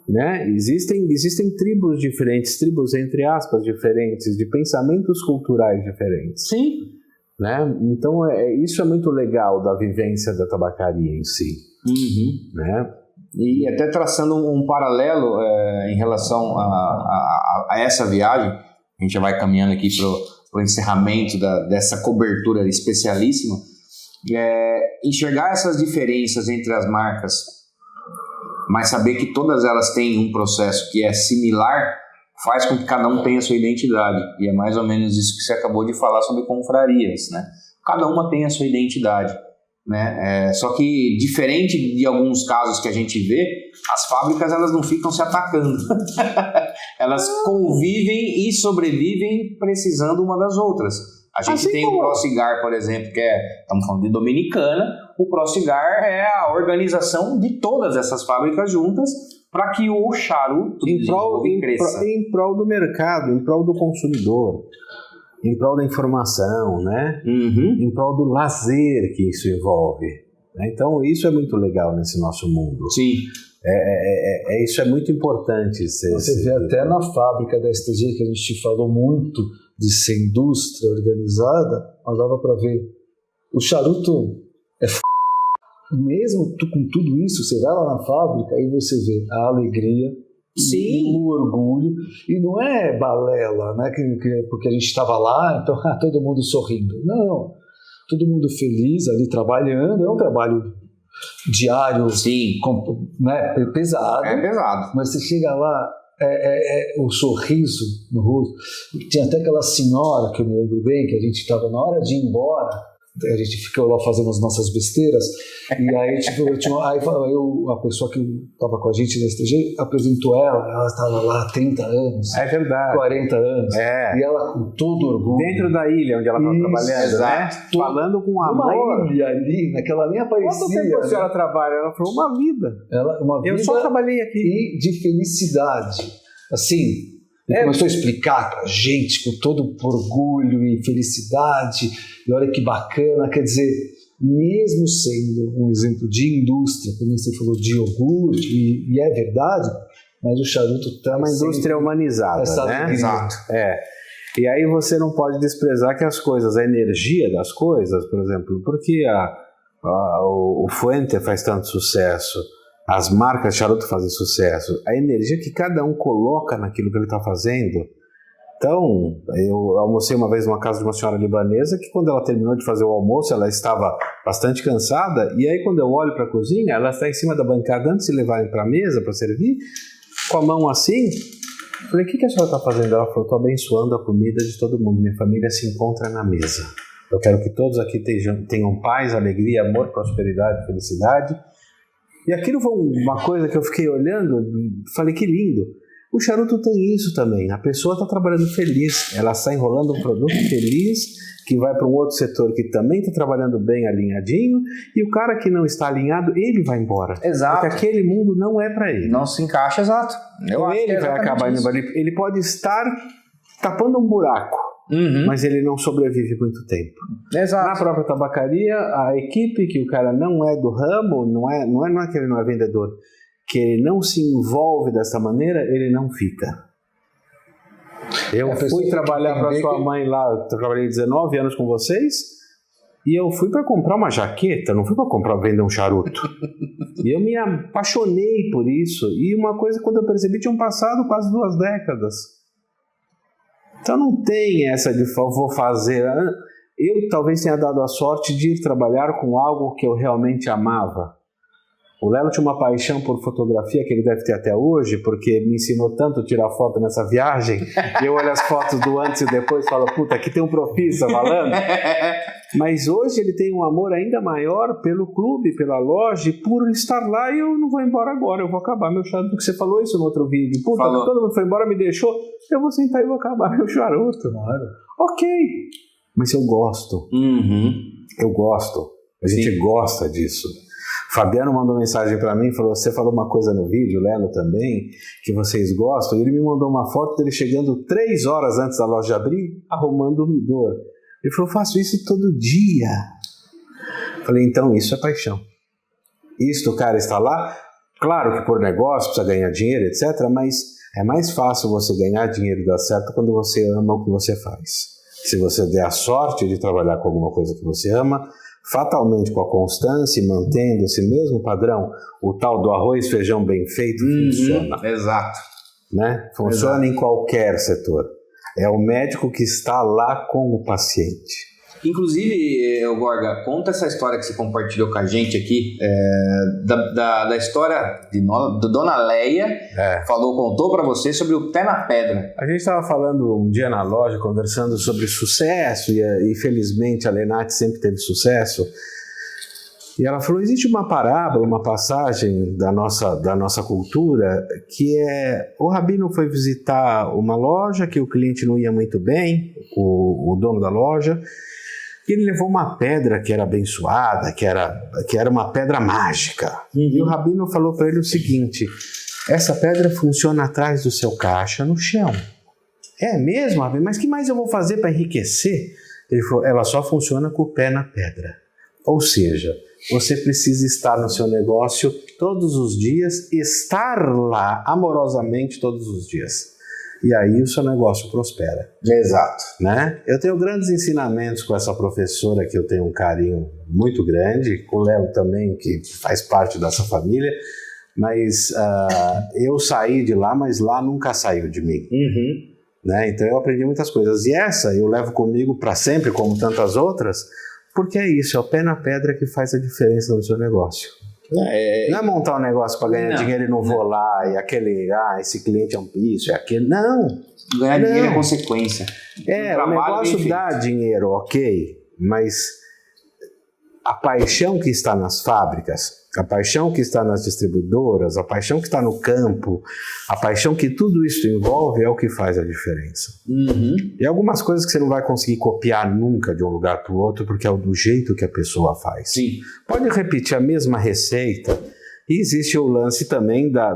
Né? Existem tribos diferentes, tribos entre aspas diferentes, de pensamentos culturais diferentes. Sim. Né? Então isso é muito legal da vivência da tabacaria em si. Né? E até traçando um paralelo em relação a essa viagem, a gente já vai caminhando aqui para o encerramento dessa cobertura especialíssima, enxergar essas diferenças entre as marcas, mas saber que todas elas têm um processo que é similar, faz com que cada um tenha a sua identidade. E é mais ou menos isso que você acabou de falar sobre confrarias, né? Cada uma tem a sua identidade, né? Só que, diferente de alguns casos que a gente vê, as fábricas elas não ficam se atacando. Elas convivem e sobrevivem precisando uma das outras. A gente tem o ProCigar, por exemplo, que estamos falando de Dominicana. O ProCigar é a organização de todas essas fábricas juntas para que o charuto cresça. Em prol do mercado, em prol do consumidor, em prol da informação, né? Em prol do lazer que isso envolve. Então, isso é muito legal nesse nosso mundo. Sim. Isso é muito importante. Você vê até na fábrica da STG, que a gente falou muito de ser indústria organizada, mas dava para ver. O charuto é mesmo com tudo isso, você vai lá na fábrica e você vê a alegria, sim, o orgulho, e não é balela, né? Porque a gente estava lá, então todo mundo sorrindo. Não, todo mundo feliz ali trabalhando, é um trabalho diário, sim, né, pesado. É pesado. Mas você chega lá, o sorriso no rosto. Tinha até aquela senhora que eu me lembro bem, que a gente estava na hora de ir embora, a gente ficou lá fazendo as nossas besteiras, e aí a pessoa que estava com a gente na STG apresentou ela estava lá há 30 anos, é verdade, 40 anos, e ela com todo orgulho. Dentro da ilha onde ela estava trabalhando, né? Falando com amor. Uma ilha ali, naquela nem aparecia. Quanto tempo a senhora trabalha? Ela falou, uma vida. Eu só trabalhei aqui. E de felicidade. Assim, começou a explicar pra gente com todo orgulho e felicidade, e olha que bacana, quer dizer, mesmo sendo um exemplo de indústria, como você falou, de iogurte, e é verdade, mas o charuto é uma indústria humanizada, né? Exato. E aí você não pode desprezar que as coisas, a energia das coisas, por exemplo, porque o Fuente faz tanto sucesso, as marcas de charuto fazem sucesso, a energia que cada um coloca naquilo que ele está fazendo. Então, eu almocei uma vez numa casa de uma senhora libanesa que quando ela terminou de fazer o almoço, ela estava bastante cansada, e aí quando eu olho para a cozinha, ela está em cima da bancada antes de levarem para a mesa para servir, com a mão assim. Falei, o que a senhora está fazendo? Ela falou, estou abençoando a comida de todo mundo, minha família se encontra na mesa. Eu quero que todos aqui tenham paz, alegria, amor, prosperidade, felicidade. E aquilo foi uma coisa que eu fiquei olhando, falei, que lindo. O charuto tem isso também, a pessoa está trabalhando feliz, ela está enrolando um produto feliz, que vai para um outro setor que também está trabalhando bem alinhadinho, e o cara que não está alinhado, ele vai embora. Exato. Porque aquele mundo não é para ele. Não se encaixa, exato. Ele vai acabar indo ali. Ele pode estar tapando um buraco, mas ele não sobrevive muito tempo. Exato. Na própria tabacaria, a equipe que o cara não é do ramo, não é que ele não é vendedor, que ele não se envolve dessa maneira, ele não fica. Eu fui trabalhar para sua mãe lá, eu trabalhei 19 anos com vocês, e eu fui para comprar uma jaqueta, não fui para vender um charuto. E eu me apaixonei por isso, e uma coisa, quando eu percebi, tinham passado quase 2 décadas. Então não tem essa de vou fazer. Eu talvez tenha dado a sorte de ir trabalhar com algo que eu realmente amava. O Lelo tinha uma paixão por fotografia que ele deve ter até hoje, porque me ensinou tanto a tirar foto nessa viagem. Eu olho as fotos do antes e depois e falo, puta, aqui tem um profissa falando. Mas hoje ele tem um amor ainda maior pelo clube, pela loja, e por estar lá, e eu não vou embora agora, eu vou acabar meu charuto, porque você falou isso no outro vídeo. Puta, todo mundo foi embora, me deixou, eu vou sentar e vou acabar meu charuto. Claro. Ok, mas eu gosto. Eu gosto. A gente gosta disso. Fabiano mandou mensagem para mim e falou, você falou uma coisa no vídeo, o Lelo também, que vocês gostam, e ele me mandou uma foto dele chegando 3 horas antes da loja abrir, arrumando o umidor. Ele falou, eu faço isso todo dia. Falei, então isso é paixão. Isto o cara está lá, claro que por negócio precisa ganhar dinheiro, etc., mas é mais fácil você ganhar dinheiro e dar certo quando você ama o que você faz. Se você der a sorte de trabalhar com alguma coisa que você ama, fatalmente com a constância e mantendo esse mesmo padrão, o tal do arroz, feijão bem feito funciona. Exato. Né? Funciona em qualquer setor. É o médico que está lá com o paciente. Inclusive, Gorga, conta essa história que você compartilhou com a gente aqui, da história do Dona Leia, contou para você sobre o pé na pedra. A gente estava falando um dia na loja, conversando sobre sucesso, e felizmente a Lenate sempre teve sucesso. E ela falou, existe uma parábola, uma passagem da nossa cultura, que é, o rabino foi visitar uma loja que o cliente não ia muito bem, o dono da loja, e ele levou uma pedra que era abençoada, que era uma pedra mágica. E o rabino falou para ele o seguinte, essa pedra funciona atrás do seu caixa no chão. É mesmo, rabino? Mas o que mais eu vou fazer para enriquecer? Ele falou, ela só funciona com o pé na pedra. Ou seja, você precisa estar no seu negócio todos os dias, estar lá amorosamente todos os dias. E aí o seu negócio prospera. Exato. Né? Eu tenho grandes ensinamentos com essa professora que eu tenho um carinho muito grande, com o Léo também, que faz parte dessa família, mas eu saí de lá, mas lá nunca saiu de mim. Né? Então eu aprendi muitas coisas. E essa eu levo comigo para sempre, como tantas outras, porque é isso, é o pé na pedra que faz a diferença no seu negócio. Não é montar um negócio para ganhar dinheiro e não vou lá, e aquele, esse cliente é um bicho, é aquele. Não! Ganhar dinheiro é consequência. O negócio dá dinheiro, ok, mas a paixão que está nas fábricas, a paixão que está nas distribuidoras, a paixão que está no campo, a paixão que tudo isso envolve é o que faz a diferença. E algumas coisas que você não vai conseguir copiar nunca de um lugar para o outro, porque é do jeito que a pessoa faz. Sim. Pode repetir a mesma receita, e existe o lance também da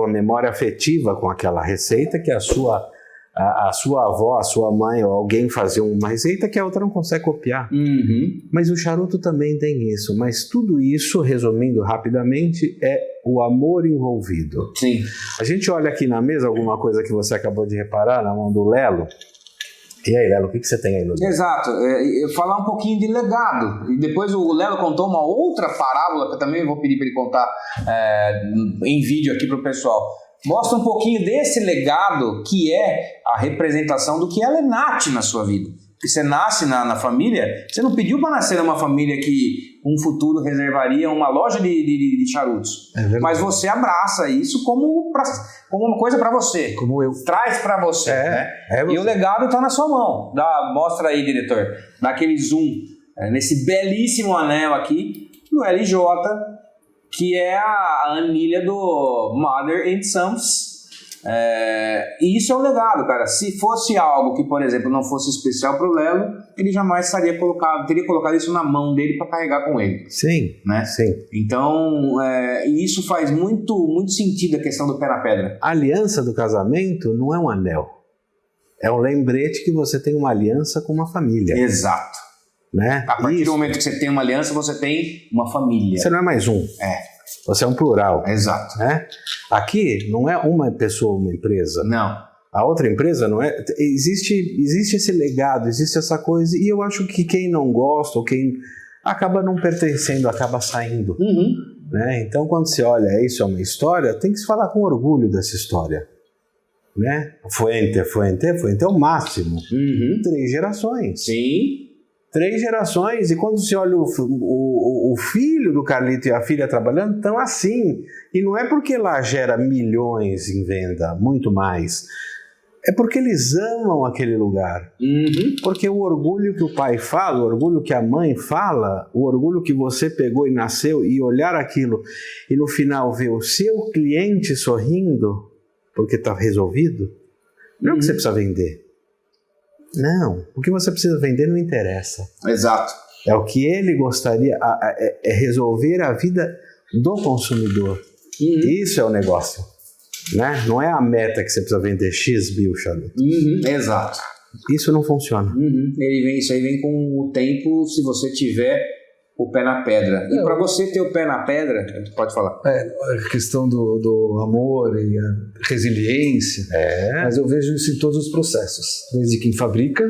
memória afetiva com aquela receita, que a sua avó, a sua mãe ou alguém fazia uma receita que a outra não consegue copiar. Mas o charuto também tem isso. Mas tudo isso, resumindo rapidamente, é o amor envolvido. Sim. A gente olha aqui na mesa alguma coisa que você acabou de reparar na mão do Lelo. E aí, Lelo, o que você tem aí no dedo? Exato. Falar um pouquinho de legado. E depois o Lelo contou uma outra parábola que eu também vou pedir para ele contar em vídeo aqui para o pessoal. Mostra um pouquinho desse legado que é a representação do que é a Lenate na sua vida. Porque você nasce na família, você não pediu para nascer numa família que um futuro reservaria uma loja de charutos. Mas você abraça isso como uma coisa para você. Como eu. Traz para você. E o legado está na sua mão. Mostra aí, diretor. Dá aquele zoom nesse belíssimo anel aqui, no LJ, que é a anilha do Mother and Sons. E isso é um legado, cara. Se fosse algo que, por exemplo, não fosse especial para o Lelo, ele jamais teria colocado isso na mão dele para carregar com ele. Sim, né? Sim. Então, isso faz muito, muito sentido, a questão do pé na pedra. A aliança do casamento não é um anel. É um lembrete que você tem uma aliança com uma família. Exato. Né? A partir do momento que você tem uma aliança, você tem uma família. Você não é mais um. Você é um plural. Exato. Né? Aqui não é uma pessoa, uma empresa. Não. A outra empresa não é. Existe esse legado, existe essa coisa, e eu acho que quem não gosta ou quem acaba não pertencendo, acaba saindo. Né? Então, quando você olha isso é uma história, tem que se falar com orgulho dessa história. Né? Fuente é o máximo. 3 gerações. Sim. 3 gerações, e quando você olha o filho do Carlito e a filha trabalhando, estão assim. E não é porque lá gera milhões em venda, muito mais. É porque eles amam aquele lugar. Porque o orgulho que o pai fala, o orgulho que a mãe fala, o orgulho que você pegou e nasceu, e olhar aquilo, e no final ver o seu cliente sorrindo, porque está resolvido, não é o que você precisa vender. Não, o que você precisa vender não interessa. Exato. É o que ele gostaria, é resolver a vida do consumidor. Isso é o negócio. Né? Não é a meta que você precisa vender X mil charutos. Exato. Isso não funciona. Isso aí vem com o tempo, se você tiver o pé na pedra. E para você ter o pé na pedra, pode falar. A questão do amor e a resiliência. Mas eu vejo isso em todos os processos. Desde quem fabrica,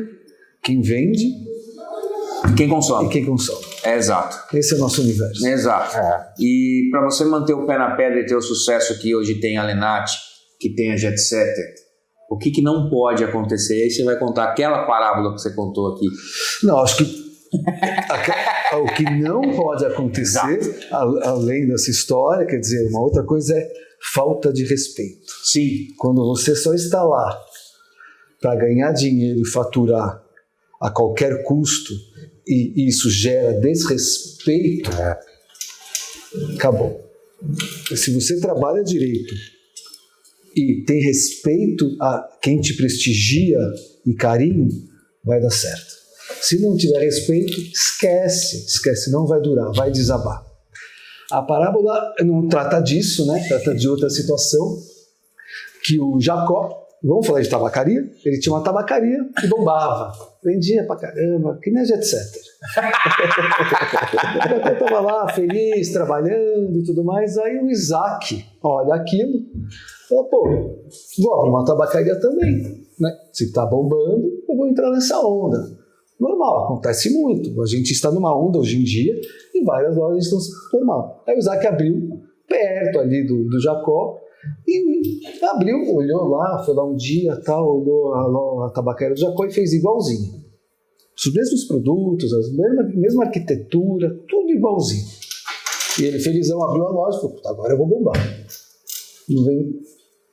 quem vende e quem consome. Exato. Esse é o nosso universo. Exato. E para você manter o pé na pedra e ter o sucesso que hoje tem a Lenate, que tem a Jet Setter, o que não pode acontecer? Aí você vai contar aquela parábola que você contou aqui. Não, acho que o que não pode acontecer, além dessa história, quer dizer, uma outra coisa é falta de respeito. Sim. Quando você só está lá para ganhar dinheiro e faturar a qualquer custo, e isso gera desrespeito, Acabou. Se você trabalha direito e tem respeito a quem te prestigia e carinho, vai dar certo. Se não tiver respeito, esquece, não vai durar, vai desabar. A parábola não trata disso, né? Trata de outra situação, que o Jacó, vamos falar de tabacaria? Ele tinha uma tabacaria que bombava, vendia pra caramba, que nem a Jet Setter. Eu estava lá feliz, trabalhando e tudo mais, aí o Isaac olha aquilo, fala, pô, vou abrir uma tabacaria também, né? Se tá bombando, eu vou entrar nessa onda. Normal, acontece muito. A gente está numa onda hoje em dia e várias lojas estão normal. Aí o Isaac abriu perto ali do Jacó e abriu, olhou lá, foi lá um dia, tal, olhou a tabacaria do Jacó e fez igualzinho. Os mesmos produtos, a mesma arquitetura, tudo igualzinho. E ele felizão abriu a loja e falou, agora eu vou bombar.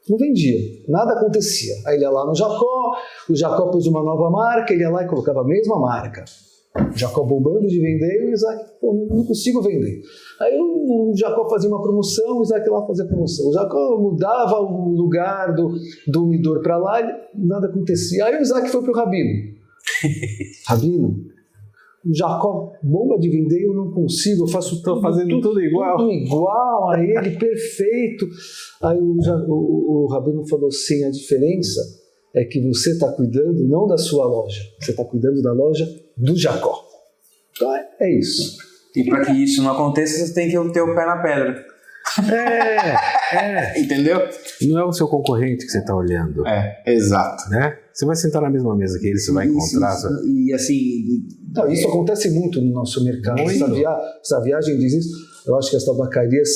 Não vendia, nada acontecia. Aí ele ia lá no Jacó, o Jacó pôs uma nova marca, ele ia lá e colocava a mesma marca. O Jacó bombando de vender e o Isaac, pô, não consigo vender. Aí o Jacó fazia uma promoção, o Isaac ia lá fazer promoção. O Jacó mudava o lugar do umidor para lá e nada acontecia. Aí o Isaac foi pro Rabino. Rabino, o Jacó bomba de vender, eu não consigo, eu faço Estou fazendo tudo igual. Tudo igual a ele, perfeito. Aí o Rabino falou assim, a diferença é que você está cuidando não da sua loja, você está cuidando da loja do Jacó. Então é isso. E para que isso não aconteça, você tem que ter o pé na pedra. Entendeu? Não é o seu concorrente que você está olhando. Exato. Né? Você vai sentar na mesma mesa que ele, você vai encontrar. Isso. E assim... Não, isso acontece muito no nosso mercado. Essa viagem diz isso. Eu acho que as tabacarias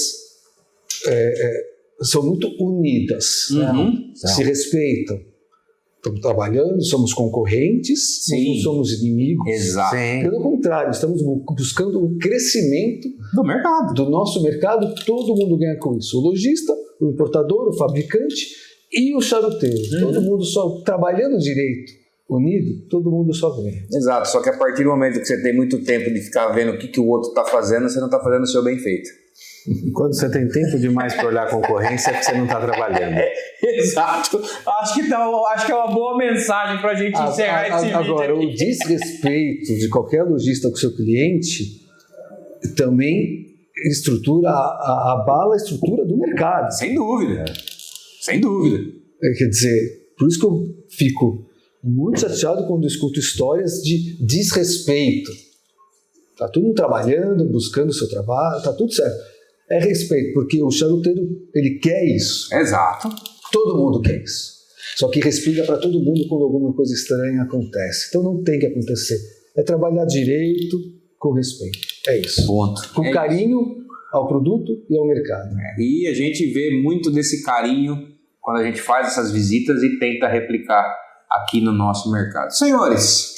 são muito unidas. Uhum. Se respeitam. Estamos trabalhando, somos concorrentes, não somos inimigos. Exato. Pelo contrário, estamos buscando o crescimento do mercado. Do nosso mercado, todo mundo ganha com isso. O lojista, o importador, o fabricante e o charuteiro. Todo mundo só trabalhando direito, unido, todo mundo só ganha. Exato, só que a partir do momento que você tem muito tempo de ficar vendo o que o outro está fazendo, você não está fazendo o seu bem feito. Quando você tem tempo demais para olhar a concorrência, é porque você não está trabalhando. Exato. Acho que é uma boa mensagem para a gente encerrar esse vídeo. Agora, aqui. o desrespeito de qualquer lojista com o seu cliente também abala a estrutura do mercado. Sem dúvida. Sem dúvida. Quer dizer, por isso que eu fico muito chateado quando escuto histórias de desrespeito. Está todo mundo trabalhando, buscando o seu trabalho, está tudo certo. É respeito, porque o charuteiro, ele quer isso. Exato. Todo mundo quer isso. Só que respira para todo mundo quando alguma coisa estranha acontece. Então não tem que acontecer. É trabalhar direito, com respeito. É isso. Ponto. Com carinho ao produto e ao mercado. E a gente vê muito desse carinho quando a gente faz essas visitas e tenta replicar aqui no nosso mercado. Senhores,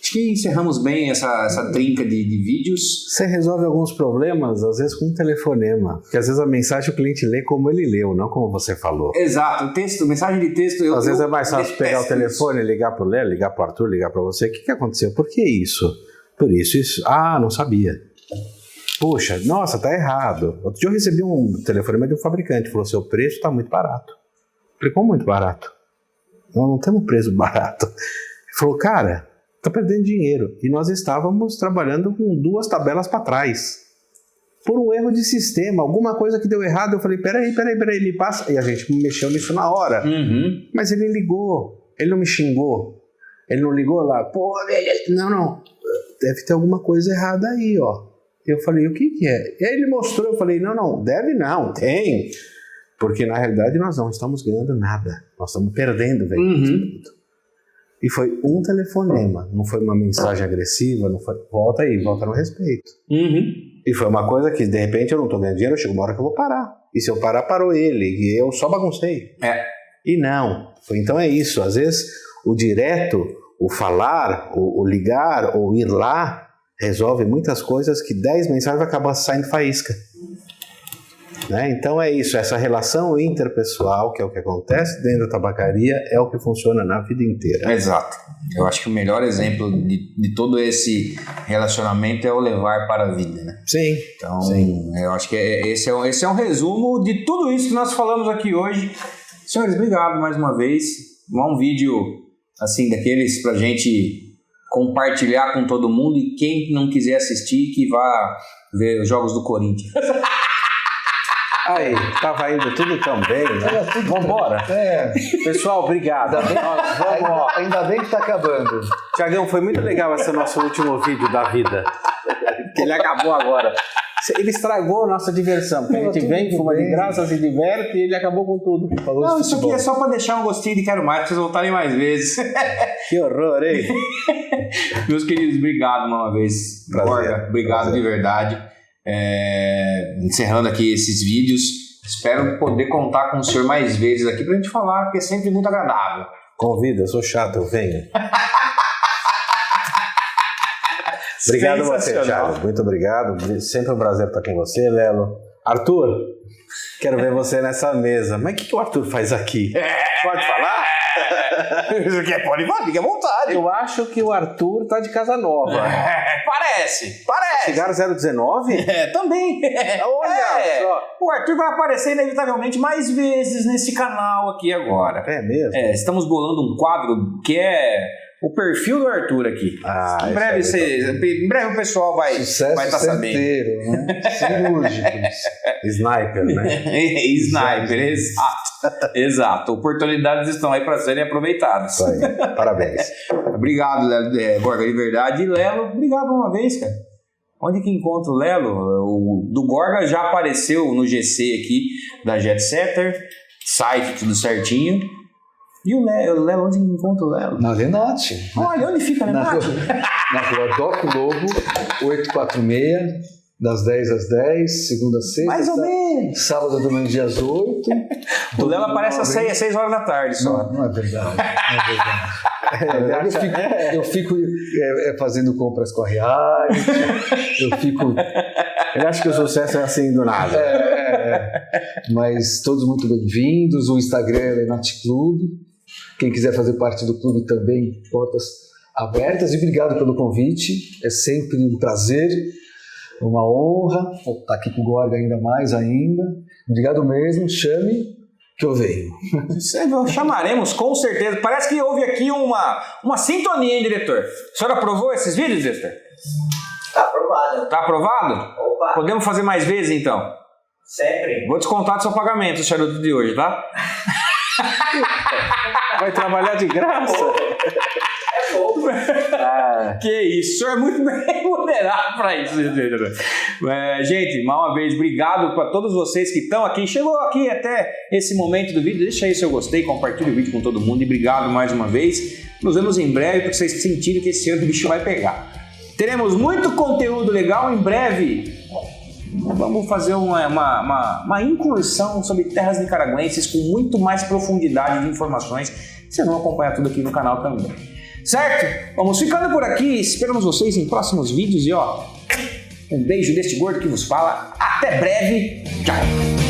acho que encerramos bem essa trinca de vídeos. Você resolve alguns problemas, às vezes com um telefonema. Porque às vezes a mensagem o cliente lê como ele leu, não como você falou. Exato, mensagem de texto. Às vezes é mais fácil pegar o telefone, ligar para o Léo, ligar para o Arthur, ligar para você. O que aconteceu? Por que isso? Por isso. Ah, não sabia. Puxa, nossa, tá errado. Outro dia eu recebi um telefonema de um fabricante. Falou, seu preço está muito barato. Falei, como muito barato? Não temos preço barato. Ele falou, cara, tá perdendo dinheiro. E nós estávamos trabalhando com 2 tabelas para trás. Por um erro de sistema, alguma coisa que deu errado. Eu falei, peraí, me passa. E a gente mexeu nisso na hora. Uhum. Mas ele ligou, ele não me xingou. Ele não ligou lá, pô, não, deve ter alguma coisa errada aí, ó. Eu falei, o que é? E aí ele mostrou, eu falei, não, deve não, tem. Porque na realidade nós não estamos ganhando nada. Nós estamos perdendo, velho. Uhum. E foi um telefonema, não foi uma mensagem agressiva, não foi, volta no respeito. Uhum. E foi uma coisa que, de repente, eu não estou ganhando dinheiro, chega uma hora que eu vou parar. E se eu parar, parou ele, e eu só baguncei. E não. Então é isso, às vezes o direto, o falar, o ligar, ou ir lá, resolve muitas coisas que 10 mensagens vai acabar saindo faísca. Né? Então é isso, essa relação interpessoal, que é o que acontece dentro da tabacaria, é o que funciona na vida inteira. Exato. Eu acho que o melhor exemplo de todo esse relacionamento é o levar para a vida, né? Sim. Então, sim. Eu acho que esse é um resumo de tudo isso que nós falamos aqui hoje. Senhores, obrigado mais uma vez. Um vídeo, assim, daqueles pra gente compartilhar com todo mundo, e quem não quiser assistir, que vá ver os jogos do Corinthians. Aí, tava indo tudo tão bem, né? Vambora. Pessoal, obrigado. Ainda bem que tá acabando. Tiagão, foi muito legal esse nosso último vídeo da vida. Que ele acabou agora. Ele estragou a nossa diversão, porque a gente vem, fuma de graça, se diverte, e ele acabou com tudo. Não, isso aqui é só pra deixar um gostinho de quero mais, pra vocês voltarem mais vezes. Que horror, hein? Meus queridos, obrigado uma vez. Borga, obrigado de verdade. Encerrando aqui esses vídeos, espero poder contar com o senhor mais vezes aqui pra gente falar, que é sempre muito agradável. Convida, eu sou chato, eu venho. Obrigado a você, Thiago. Muito obrigado. Sempre um prazer estar com você, Lelo. Arthur, quero ver você nessa mesa. Mas o que o Arthur faz aqui? Pode falar? Pode falar, fique à vontade. Eu acho que o Arthur tá de casa nova. Parece. Cigarro 019? Também. Olha só. O Arthur vai aparecer inevitavelmente mais vezes nesse canal aqui agora. É mesmo? Estamos bolando um quadro que é o perfil do Arthur aqui. Em breve o pessoal vai estar sabendo. Né? Cirúrgicos. Sniper, né? Sniper, exato. Oportunidades estão aí para serem aproveitadas. Isso aí. Parabéns. Obrigado, Borga, de verdade. E Lelo, obrigado uma vez, cara. Onde que encontra o Lelo? O do Gorga já apareceu no GC aqui da Jet Setter, site tudo certinho. E o Lelo, onde encontra o Lelo? Na Renate. Olha, onde fica a Renate? Na rua Doc Lobo, 846, das 10 às 10, segunda a sexta. Mais ou menos. Sábado a domingo, às 8. O Lelo aparece às 6 horas da tarde só. Não é verdade. Eu fico fazendo compras com a Reality. Eu acho que o sucesso é assim do nada. Mas todos muito bem-vindos. O Instagram é Renate Clube. Quem quiser fazer parte do clube também, portas abertas. E obrigado pelo convite. É sempre um prazer, uma honra estar aqui com o Gorga ainda mais ainda. Obrigado mesmo. Chame que eu venho. Chamaremos, com certeza. Parece que houve aqui uma sintonia, hein, diretor? O senhor aprovou esses vídeos, diretor? Tá aprovado. Tá aprovado? Opa. Podemos fazer mais vezes, então? Sempre. Vou descontar do seu pagamento, o charuto de hoje, tá? Vai trabalhar de graça? É pouco. Que isso, o senhor é muito bem remunerado pra isso. Gente, mais uma vez, obrigado para todos vocês que estão aqui. Chegou aqui até esse momento do vídeo. Deixa aí seu gostei, compartilha o vídeo com todo mundo. E obrigado mais uma vez. Nos vemos em breve, para vocês sentirem que esse ano o bicho vai pegar. Teremos muito conteúdo legal em breve. Vamos fazer uma incursão sobre terras nicaragüenses com muito mais profundidade de informações. Vocês vão acompanhar tudo aqui no canal também. Certo? Vamos ficando por aqui. Esperamos vocês em próximos vídeos. E um beijo deste gordo que vos fala. Até breve. Tchau.